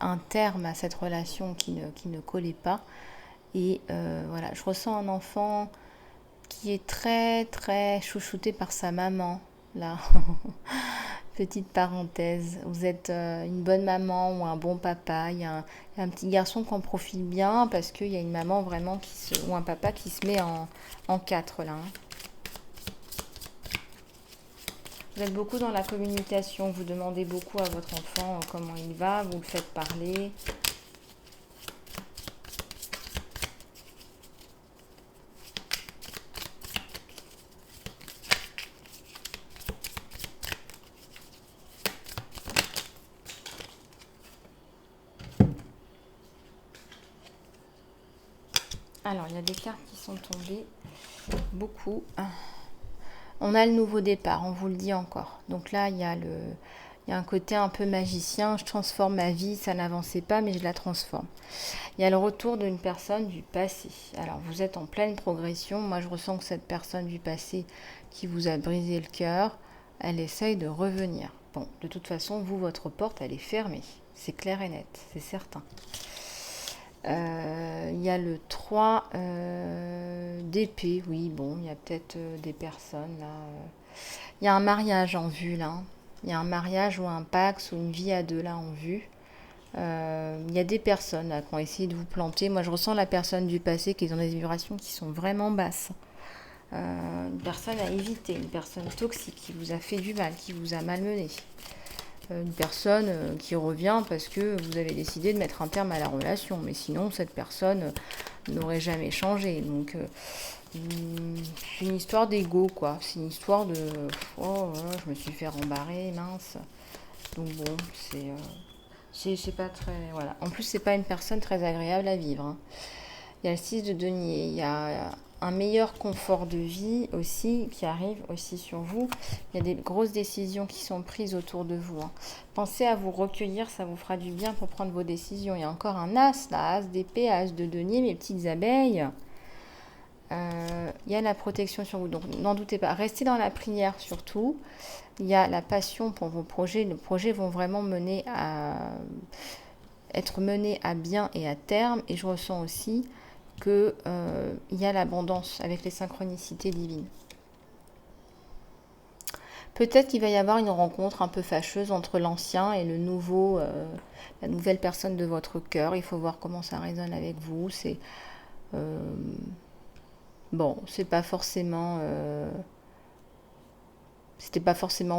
un terme à cette relation qui ne collait pas. Et voilà, je ressens un enfant qui est très très chouchouté par sa maman, là. Petite parenthèse, vous êtes une bonne maman ou un bon papa. Il y a un petit garçon qui en profite bien parce qu'il y a une maman vraiment ou un papa qui se met en quatre là, hein. Vous êtes beaucoup dans la communication, vous demandez beaucoup à votre enfant comment il va, vous le faites parler. Alors, il y a des cartes qui sont tombées, beaucoup. On a le nouveau départ, on vous le dit encore. Donc là, il y a un côté un peu magicien. Je transforme ma vie, ça n'avançait pas, mais je la transforme. Il y a le retour d'une personne du passé. Alors, vous êtes en pleine progression. Moi, je ressens que cette personne du passé qui vous a brisé le cœur, elle essaye de revenir. Bon, de toute façon, vous, votre porte, elle est fermée. C'est clair et net, c'est certain. Il y a le 3 d'épée, oui, bon, il y a peut-être des personnes là. Il y a un mariage en vue là. Il y a un mariage ou un pax ou une vie à deux là en vue. Il y a des personnes là qui ont essayé de vous planter. Moi, je ressens la personne du passé qui est dans des vibrations qui sont vraiment basses. Une personne à éviter, une personne toxique qui vous a fait du mal, qui vous a malmené. Une personne qui revient parce que vous avez décidé de mettre un terme à la relation. Mais sinon, cette personne n'aurait jamais changé. Donc, c'est une histoire d'ego, quoi. C'est une histoire de oh, je me suis fait rembarrer, mince. Donc, bon, c'est pas très. Voilà. En plus, c'est pas une personne très agréable à vivre, hein. Il y a le 6 de denier. Il y a un meilleur confort de vie aussi qui arrive aussi sur vous. Il y a des grosses décisions qui sont prises autour de vous, hein. Pensez à vous recueillir, ça vous fera du bien pour prendre vos décisions. Il y a encore un as, là, as d'épée, as de denier, mes petites abeilles. Il y a la protection sur vous, donc n'en doutez pas. Restez dans la prière surtout. Il y a la passion pour vos projets. Les projets vont vraiment être menés à bien et à terme. Et je ressens aussi qu'il y a l'abondance avec les synchronicités divines. Peut-être qu'il va y avoir une rencontre un peu fâcheuse entre l'ancien et le nouveau, la nouvelle personne de votre cœur. Il faut voir comment ça résonne avec vous. Bon, c'était pas forcément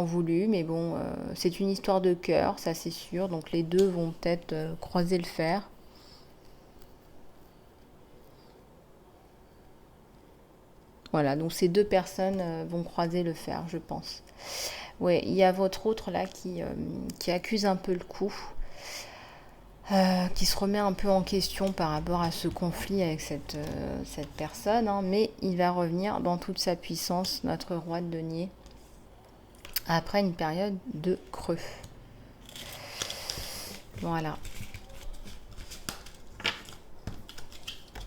voulu, mais bon, c'est une histoire de cœur, ça c'est sûr. Donc les deux vont peut-être croiser le fer. Voilà, donc ces deux personnes vont croiser le fer, je pense. Ouais, il y a votre autre là qui accuse un peu le coup, qui se remet un peu en question par rapport à ce conflit avec cette personne, hein, mais il va revenir dans toute sa puissance, notre roi de denier, après une période de creux. Voilà.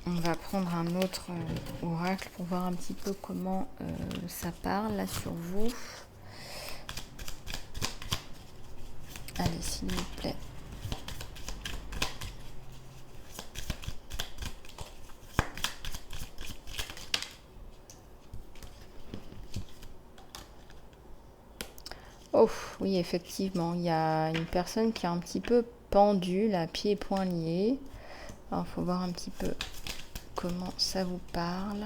On va prendre un autre oracle pour voir un petit peu comment ça parle là sur vous. Allez, s'il vous plaît. Oh, oui, effectivement, il y a une personne qui est un petit peu pendue, là, pieds et poings liés. Alors, il faut voir un petit peu comment ça vous parle.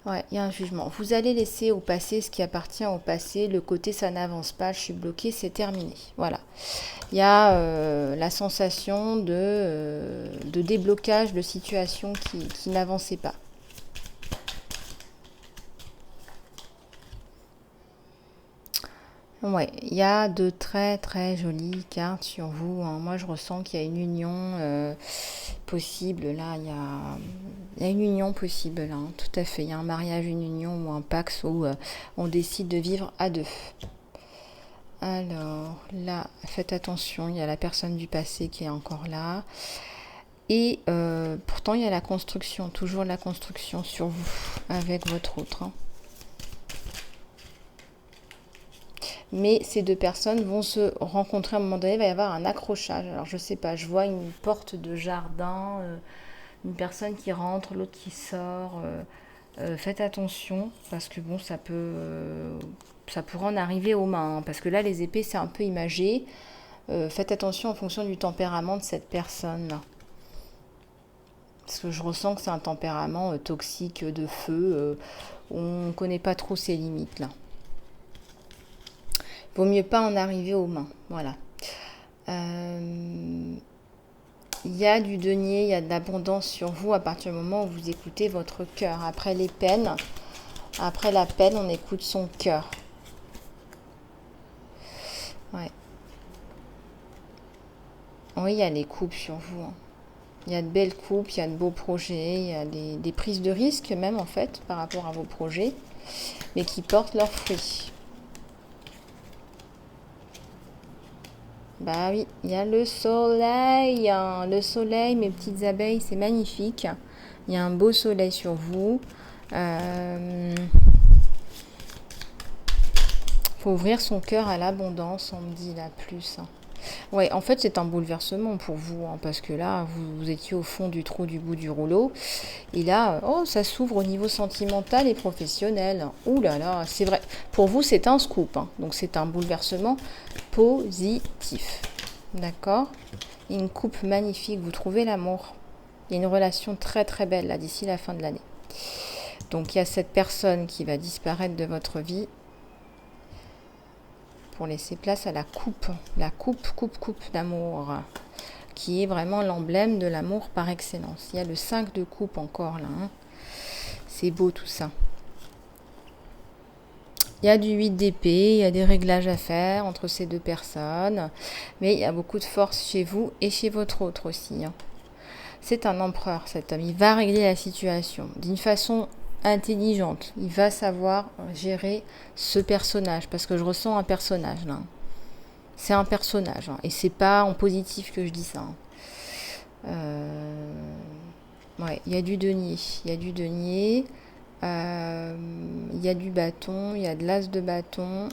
Ouais, il y a un jugement. Vous allez laisser au passé ce qui appartient au passé. Le côté ça n'avance pas, je suis bloquée, c'est terminé. Voilà. Il y a la sensation de déblocage de situation qui n'avançait pas. Ouais, il y a de très très jolies cartes sur vous, hein. Moi, je ressens qu'il y a une union possible. Là, il y a une union possible, là, hein. Tout à fait. Il y a un mariage, une union ou un pax où on décide de vivre à deux. Alors, là, faites attention. Il y a la personne du passé qui est encore là. Et pourtant, il y a la construction. Toujours la construction sur vous avec votre autre, hein. mais ces deux personnes vont se rencontrer à un moment donné, il va y avoir un accrochage. Alors je sais pas, je vois une porte de jardin, une personne qui rentre, l'autre qui sort. Faites attention parce que bon, ça pourrait en arriver aux mains, hein, parce que là, les épées, c'est un peu imagé. Faites attention en fonction du tempérament de cette personne-là. Parce que je ressens que c'est un tempérament toxique de feu. On ne connaît pas trop ses limites là. Vaut mieux pas en arriver aux mains. Voilà. Il y a du denier, il y a de l'abondance sur vous à partir du moment où vous écoutez votre cœur. Après les peines, après la peine, on écoute son cœur. Ouais. Oui, il y a les coupes sur vous. Hein. Il y a de belles coupes, il y a de beaux projets, il y a des prises de risques même en fait par rapport à vos projets, mais qui portent leurs fruits. Bah oui, il y a le soleil. Hein. Le soleil, mes petites abeilles, c'est magnifique. Il y a un beau soleil sur vous. Faut ouvrir son cœur à l'abondance, on me dit là plus. Hein. Ouais, en fait, c'est un bouleversement pour vous, hein, parce que là, vous étiez au fond du trou du bout du rouleau. Et là, oh, ça s'ouvre au niveau sentimental et professionnel. Ouh là là, c'est vrai. Pour vous, c'est un scoop. Hein, donc, c'est un bouleversement positif. D'accord? Une coupe magnifique, vous trouvez l'amour. Il y a une relation très très belle là d'ici la fin de l'année. Donc, il y a cette personne qui va disparaître de votre vie pour laisser place à la coupe coupe d'amour, qui est vraiment l'emblème de l'amour par excellence. Il y a le 5 de coupe encore là. Hein. C'est beau tout ça. Il y a du 8 d'épée, il y a des réglages à faire entre ces deux personnes, mais il y a beaucoup de force chez vous et chez votre autre aussi. Hein. C'est un empereur cet homme, il va régler la situation d'une façon intelligente. Il va savoir gérer ce personnage, parce que je ressens un personnage là. C'est un personnage, hein, et c'est pas en positif que je dis ça. Hein. Ouais, il y a du denier, il y a du denier, il y a du bâton, il y a de l'as de bâton.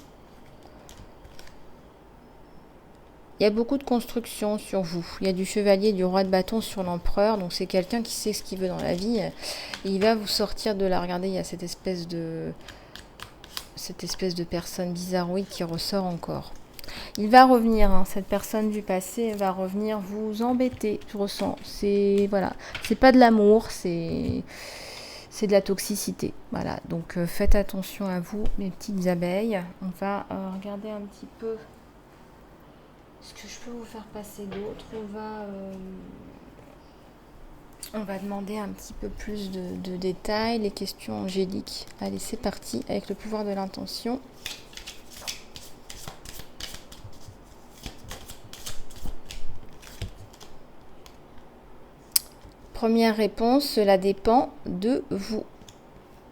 Il y a beaucoup de construction sur vous. Il y a du chevalier, du roi de bâton sur l'empereur. Donc c'est quelqu'un qui sait ce qu'il veut dans la vie. Et il va vous sortir de là. Regardez, il y a cette espèce de personne bizarroïde qui ressort encore. Il va revenir, hein, cette personne du passé va revenir vous embêter, je ressens. C'est voilà, c'est pas de l'amour, c'est de la toxicité. Voilà, donc faites attention à vous, mes petites abeilles. On va regarder un petit peu ce que je peux vous faire passer d'autre. On va demander un petit peu plus de détails, les questions angéliques. Allez, c'est parti avec le pouvoir de l'intention. Première réponse, cela dépend de vous.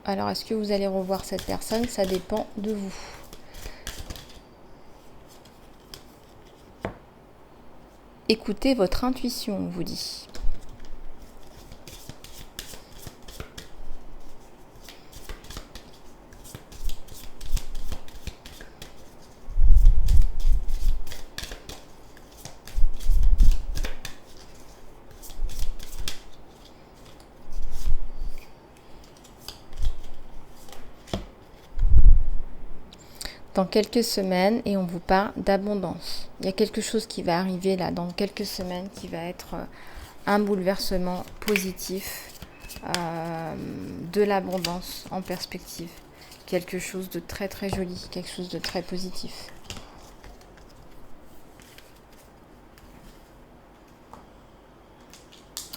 Alors, est-ce que vous allez revoir cette personne? Ça dépend de vous. Écoutez votre intuition, on vous dit. Dans quelques semaines, et on vous parle d'abondance. Il y a quelque chose qui va arriver là dans quelques semaines qui va être un bouleversement positif, de l'abondance en perspective. Quelque chose de très très joli, quelque chose de très positif.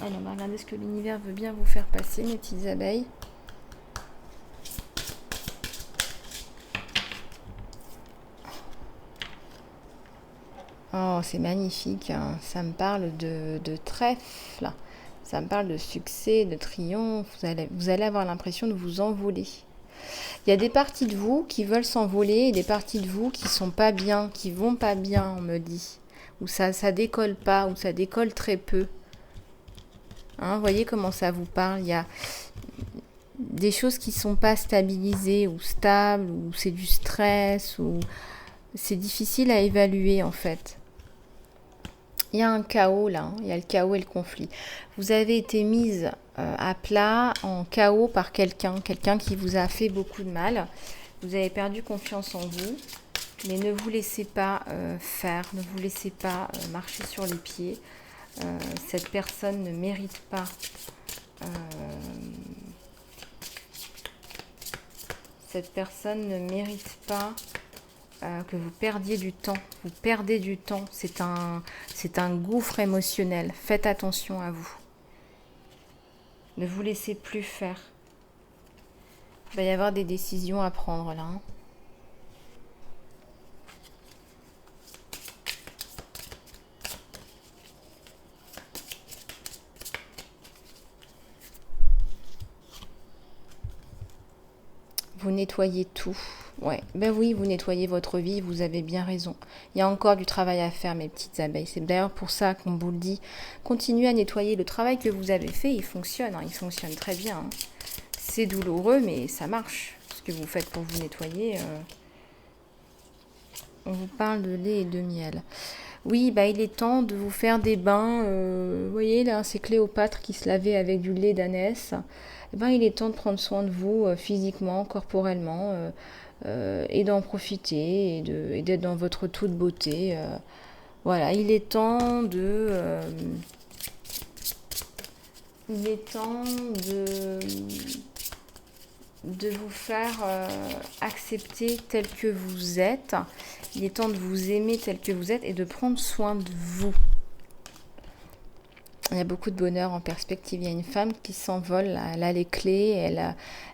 Alors, on va regarder ce que l'univers veut bien vous faire passer, mes petites abeilles. Oh, c'est magnifique, hein. Ça me parle de trèfle, ça me parle de succès, de triomphe. Vous allez avoir l'impression de vous envoler. Il y a des parties de vous qui veulent s'envoler et des parties de vous qui sont pas bien, qui vont pas bien, on me dit. Ou ça décolle pas, ou ça décolle très peu. Hein, voyez comment ça vous parle. Il y a des choses qui sont pas stabilisées ou stables, ou c'est du stress, ou C'est difficile à évaluer en fait. Il y a un chaos là, hein. Il y a le chaos et le conflit. Vous avez été mise à plat, en chaos par quelqu'un qui vous a fait beaucoup de mal. Vous avez perdu confiance en vous, mais ne vous laissez pas faire, ne vous laissez pas marcher sur les pieds. Cette personne ne mérite pas cette personne ne mérite pas que vous perdiez du temps. Vous perdez du temps. C'est un gouffre émotionnel. Faites attention à vous. Ne vous laissez plus faire. Il va y avoir des décisions à prendre là. Hein. Vous nettoyez tout. Ouais, ben oui, vous nettoyez votre vie, vous avez bien raison. Il y a encore du travail à faire, mes petites abeilles. C'est d'ailleurs pour ça qu'on vous le dit. Continuez à nettoyer. Le travail que vous avez fait, il fonctionne. Hein, il fonctionne très bien. Hein. C'est douloureux, mais ça marche. Ce que vous faites pour vous nettoyer. On vous parle de lait et de miel. Oui, bah il est temps de vous faire des bains. Vous voyez, là, c'est Cléopâtre qui se lavait avec du lait d'ânesse. Eh ben, il est temps de prendre soin de vous physiquement, corporellement, et d'en profiter et d'être dans votre toute beauté. Voilà, il est temps de vous faire accepter tel que vous êtes. Il est temps de vous aimer tel que vous êtes et de prendre soin de vous. Il y a beaucoup de bonheur en perspective. Il y a une femme qui s'envole, elle a les clés,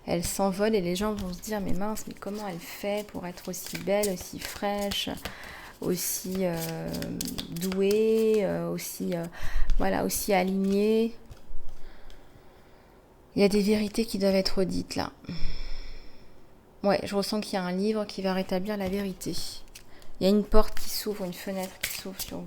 elle s'envole et les gens vont se dire mais mince, mais comment elle fait pour être aussi belle, aussi fraîche, aussi douée, aussi alignée. Il y a des vérités qui doivent être dites là. Ouais, je ressens qu'il y a un livre qui va rétablir la vérité. Il y a une porte qui s'ouvre, une fenêtre qui s'ouvre sur vous.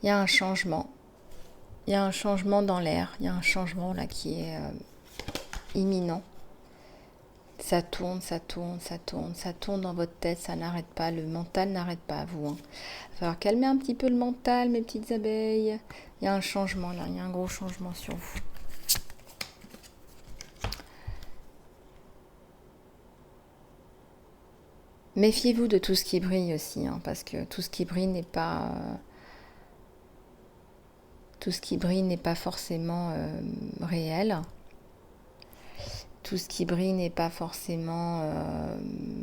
Il y a un changement. Il y a un changement dans l'air. Il y a un changement là qui est imminent. Ça tourne, ça tourne, ça tourne, ça tourne dans votre tête, ça n'arrête pas, le mental n'arrête pas à vous. Hein. Il va falloir calmer un petit peu le mental, mes petites abeilles. Il y a un changement là, il y a un gros changement sur vous. Méfiez-vous de tout ce qui brille aussi, hein, parce que tout ce qui brille n'est pas... tout ce qui brille n'est pas forcément réel. Tout ce qui brille n'est pas forcément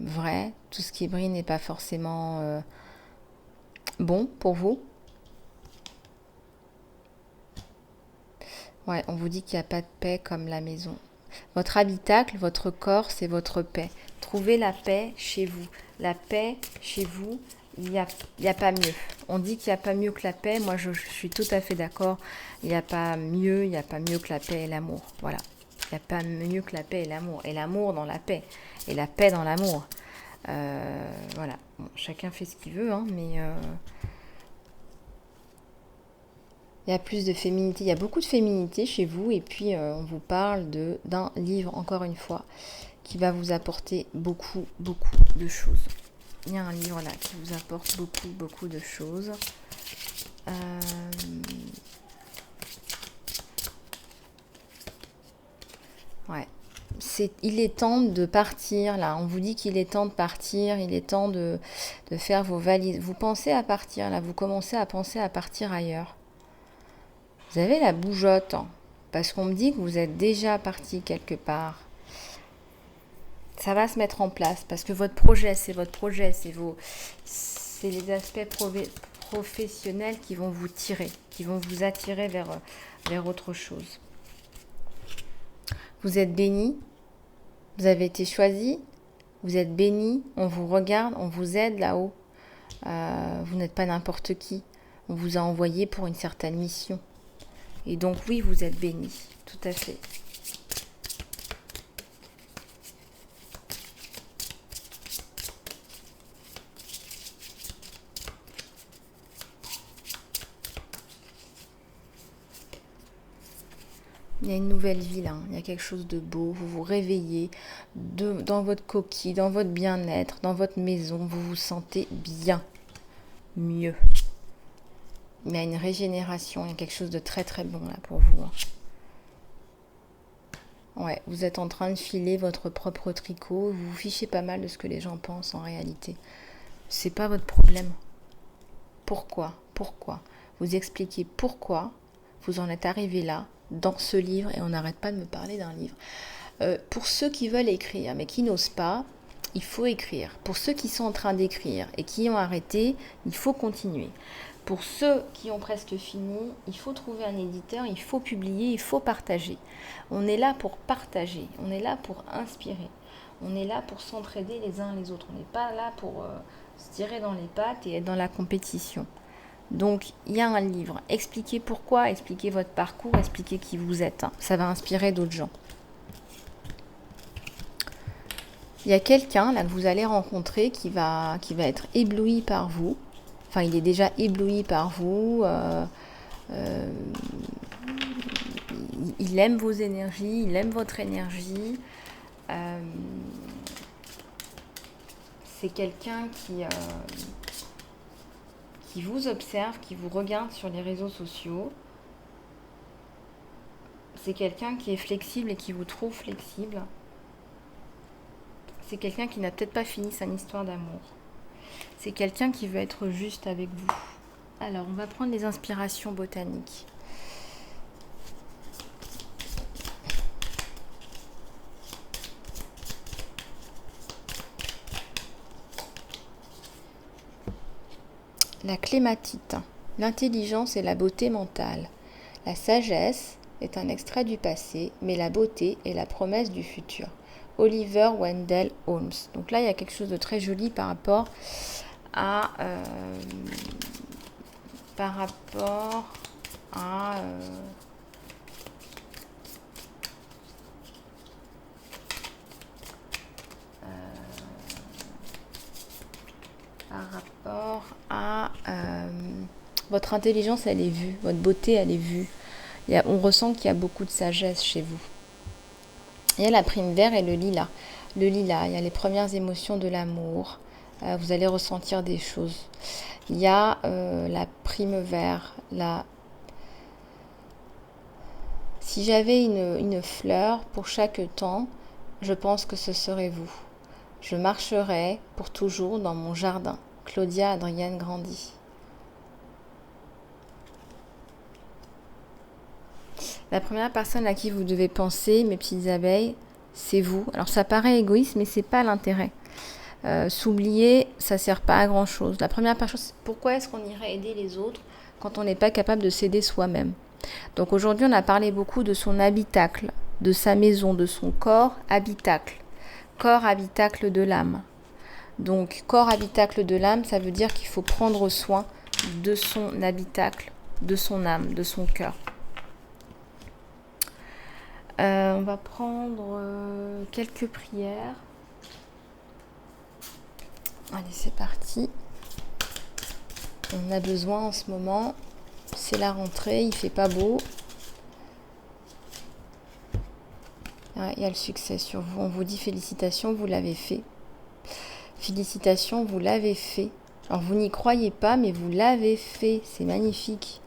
vrai. Tout ce qui brille n'est pas forcément bon pour vous. Ouais, on vous dit qu'il n'y a pas de paix comme la maison. Votre habitacle, votre corps, c'est votre paix. Trouvez la paix chez vous. La paix chez vous, il n'y a pas mieux. On dit qu'il n'y a pas mieux que la paix. Moi, je suis tout à fait d'accord. Il n'y a pas mieux que la paix et l'amour. Voilà. Il n'y a pas mieux que la paix et l'amour. Et l'amour dans la paix. Et la paix dans l'amour. Voilà. Bon, chacun fait ce qu'il veut, hein, mais... il y a plus de féminité, il y a beaucoup de féminité chez vous et puis on vous parle d'un livre, encore une fois, qui va vous apporter beaucoup, beaucoup de choses. Il y a un livre là qui vous apporte beaucoup, beaucoup de choses. Ouais. Il est temps de partir là, on vous dit qu'il est temps de partir, il est temps de faire vos valises. Vous pensez à partir là, vous commencez à penser à partir ailleurs. Vous avez la bougeotte, hein, parce qu'on me dit que vous êtes déjà parti quelque part. Ça va se mettre en place, parce que votre projet, c'est les aspects professionnels qui vont vous tirer, qui vont vous attirer vers autre chose. Vous êtes béni, vous avez été choisi, vous êtes béni, on vous regarde, on vous aide là-haut. Vous n'êtes pas n'importe qui, on vous a envoyé pour une certaine mission. Et donc oui, vous êtes béni, tout à fait. Il y a une nouvelle vie là, il y a quelque chose de beau, vous vous réveillez dans votre coquille, dans votre bien-être, dans votre maison, vous vous sentez bien, mieux. Il y a une régénération, il y a quelque chose de très très bon là pour vous. Ouais, vous êtes en train de filer votre propre tricot, vous vous fichez pas mal de ce que les gens pensent en réalité. C'est pas votre problème. Pourquoi vous expliquez pourquoi vous en êtes arrivé là, dans ce livre, et on n'arrête pas de me parler d'un livre. Pour ceux qui veulent écrire, mais qui n'osent pas, il faut écrire. Pour ceux qui sont en train d'écrire et qui ont arrêté, il faut continuer. Pour ceux qui ont presque fini, il faut trouver un éditeur, il faut publier, il faut partager. On est là pour partager, on est là pour inspirer, on est là pour s'entraider les uns les autres. On n'est pas là pour se tirer dans les pattes et être dans la compétition. Donc, il y a un livre. Expliquez pourquoi, expliquez votre parcours, expliquez qui vous êtes. Ça va inspirer d'autres gens. Il y a quelqu'un là que vous allez rencontrer qui va être ébloui par vous. Enfin, il est déjà ébloui par vous. Il aime vos énergies, il aime votre énergie. C'est quelqu'un qui vous observe, qui vous regarde sur les réseaux sociaux. C'est quelqu'un qui est flexible et qui vous trouve flexible. C'est quelqu'un qui n'a peut-être pas fini son histoire d'amour. C'est quelqu'un qui veut être juste avec vous. Alors, on va prendre les inspirations botaniques. La clématite, l'intelligence et la beauté mentale. La sagesse est un extrait du passé, mais la beauté est la promesse du futur. Oliver Wendell Holmes. Donc là, il y a quelque chose de très joli par rapport à votre intelligence, elle est vue, votre beauté, elle est vue. On ressent qu'il y a beaucoup de sagesse chez vous. Il y a la prime vert et le lilas. Le lilas, il y a les premières émotions de l'amour. Vous allez ressentir des choses. Il y a la prime vert. Si j'avais une fleur pour chaque temps, je pense que ce serait vous. Je marcherai pour toujours dans mon jardin. Claudia Adrienne Grandy. La première personne à qui vous devez penser, mes petites abeilles, c'est vous. Alors ça paraît égoïste, mais c'est pas l'intérêt. S'oublier, ça sert pas à grand chose. La première chose, pourquoi est-ce qu'on irait aider les autres quand on n'est pas capable de s'aider soi-même? Donc aujourd'hui, on a parlé beaucoup de son habitacle, de sa maison, de son corps habitacle. Corps habitacle de l'âme. Donc corps habitacle de l'âme, ça veut dire qu'il faut prendre soin de son habitacle, de son âme, de son cœur. On va prendre quelques prières. Allez, c'est parti. On a besoin en ce moment. C'est la rentrée, il fait pas beau. Ah, il y a le succès sur vous. On vous dit félicitations, vous l'avez fait. Félicitations, vous l'avez fait. Alors vous n'y croyez pas, mais vous l'avez fait. C'est magnifique.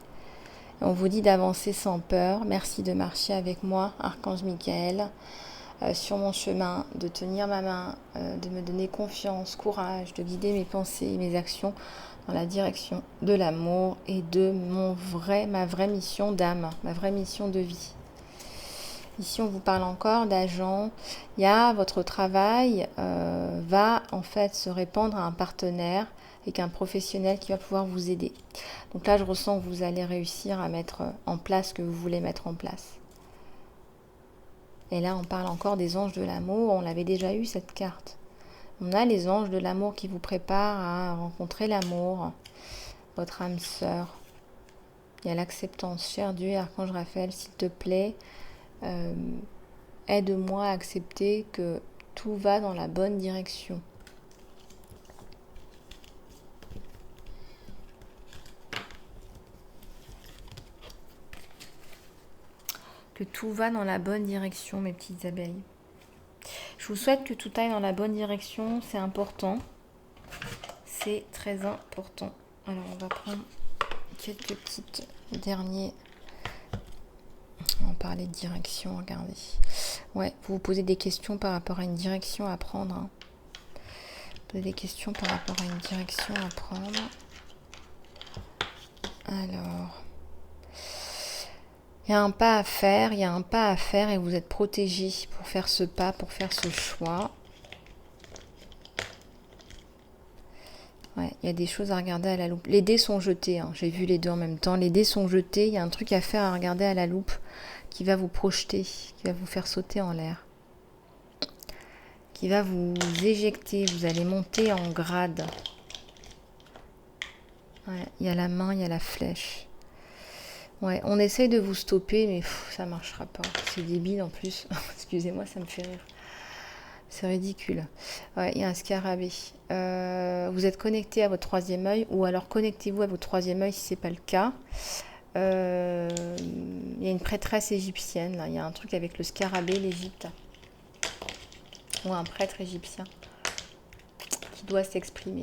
On vous dit d'avancer sans peur. Merci de marcher avec moi, Archange Michael, sur mon chemin, de tenir ma main, de me donner confiance, courage, de guider mes pensées et mes actions dans la direction de l'amour et de ma vraie mission d'âme, ma vraie mission de vie. Ici, on vous parle encore d'agent. Il y a votre travail va en fait se répandre à un partenaire avec un professionnel qui va pouvoir vous aider. Donc là, je ressens que vous allez réussir à mettre en place ce que vous voulez mettre en place. Et là, on parle encore des anges de l'amour. On l'avait déjà eu, cette carte. On a les anges de l'amour qui vous préparent à rencontrer l'amour, votre âme sœur. Il y a l'acceptance. Cher Dieu, Archange Raphaël, s'il te plaît, aide-moi à accepter que tout va dans la bonne direction. que tout va dans la bonne direction, mes petites abeilles. Je vous souhaite que tout aille dans la bonne direction, c'est important. C'est très important. Alors, on va prendre quelques petites derniers. On va parler de direction, regardez. Ouais, vous vous posez des questions par rapport à une direction à prendre. Hein. Vous posez des questions par rapport à une direction à prendre. Alors, il y a un pas à faire, et vous êtes protégé pour faire ce pas, pour faire ce choix. Ouais, il y a des choses à regarder à la loupe. Les dés sont jetés, hein. J'ai vu les deux en même temps. Les dés sont jetés, il y a un truc à faire à regarder à la loupe qui va vous projeter, qui va vous faire sauter en l'air. Qui va vous éjecter, vous allez monter en grade. Ouais, il y a la main, il y a la flèche. Ouais, on essaye de vous stopper, mais ça marchera pas. C'est débile en plus. Excusez-moi, ça me fait rire. C'est ridicule. Ouais, il y a un scarabée. Vous êtes connecté à votre troisième œil, ou alors connectez-vous à votre troisième œil si c'est pas le cas. Il y a une prêtresse égyptienne, là. Il y a un truc avec le scarabée, l'Égypte. Ou un prêtre égyptien qui doit s'exprimer.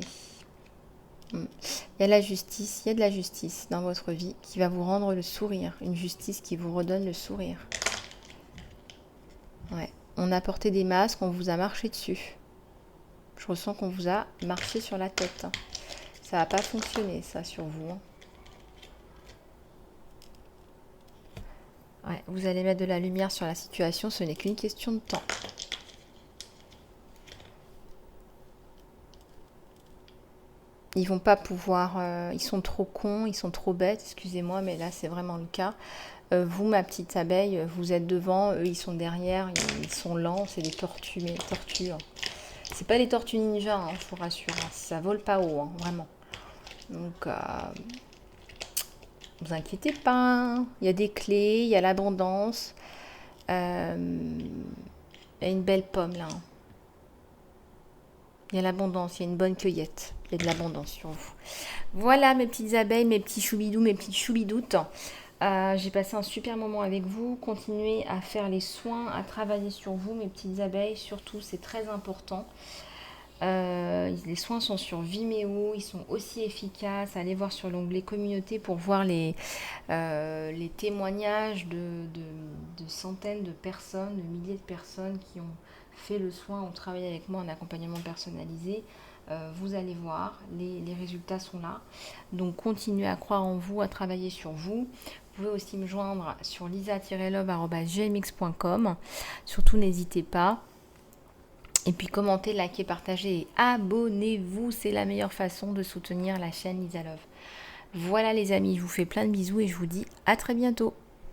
Il y a la justice, il y a de la justice dans votre vie qui va vous rendre le sourire. Une justice qui vous redonne le sourire. Ouais. On a porté des masques, on vous a marché dessus. Je ressens qu'on vous a marché sur la tête. Hein. Ça n'a pas fonctionné, ça, sur vous. Hein. Ouais, vous allez mettre de la lumière sur la situation, ce n'est qu'une question de temps. Ils vont pas pouvoir... ils sont trop cons, ils sont trop bêtes, excusez-moi, mais là, c'est vraiment le cas. Vous, ma petite abeille, vous êtes devant, eux, ils sont derrière, ils sont lents, c'est des tortues, mais tortues. Hein. C'est pas des tortues ninja, hein, je vous rassure. Hein. Ça vole pas haut, hein, vraiment. Donc, vous inquiétez pas. Hein. Il y a des clés, il y a l'abondance. Il y a une belle pomme, là. Hein. Il y a l'abondance, il y a une bonne cueillette. Il y a de l'abondance sur vous. Voilà, mes petites abeilles, mes petits choubidous, mes petites choubidoutes. J'ai passé un super moment avec vous. Continuez à faire les soins, à travailler sur vous, mes petites abeilles. Surtout, c'est très important. Les soins sont sur Vimeo, ils sont aussi efficaces. Allez voir sur l'onglet communauté pour voir les témoignages de centaines de personnes, de milliers de personnes qui ont fait le soin, ont travaillé avec moi en accompagnement personnalisé. Vous allez voir, les résultats sont là. Donc continuez à croire en vous, à travailler sur vous. Vous pouvez aussi me joindre sur lisa-love@gmx.com. Surtout n'hésitez pas. Et puis commentez, likez, partagez et abonnez-vous. C'est la meilleure façon de soutenir la chaîne Lisa Love. Voilà les amis, je vous fais plein de bisous et je vous dis à très bientôt.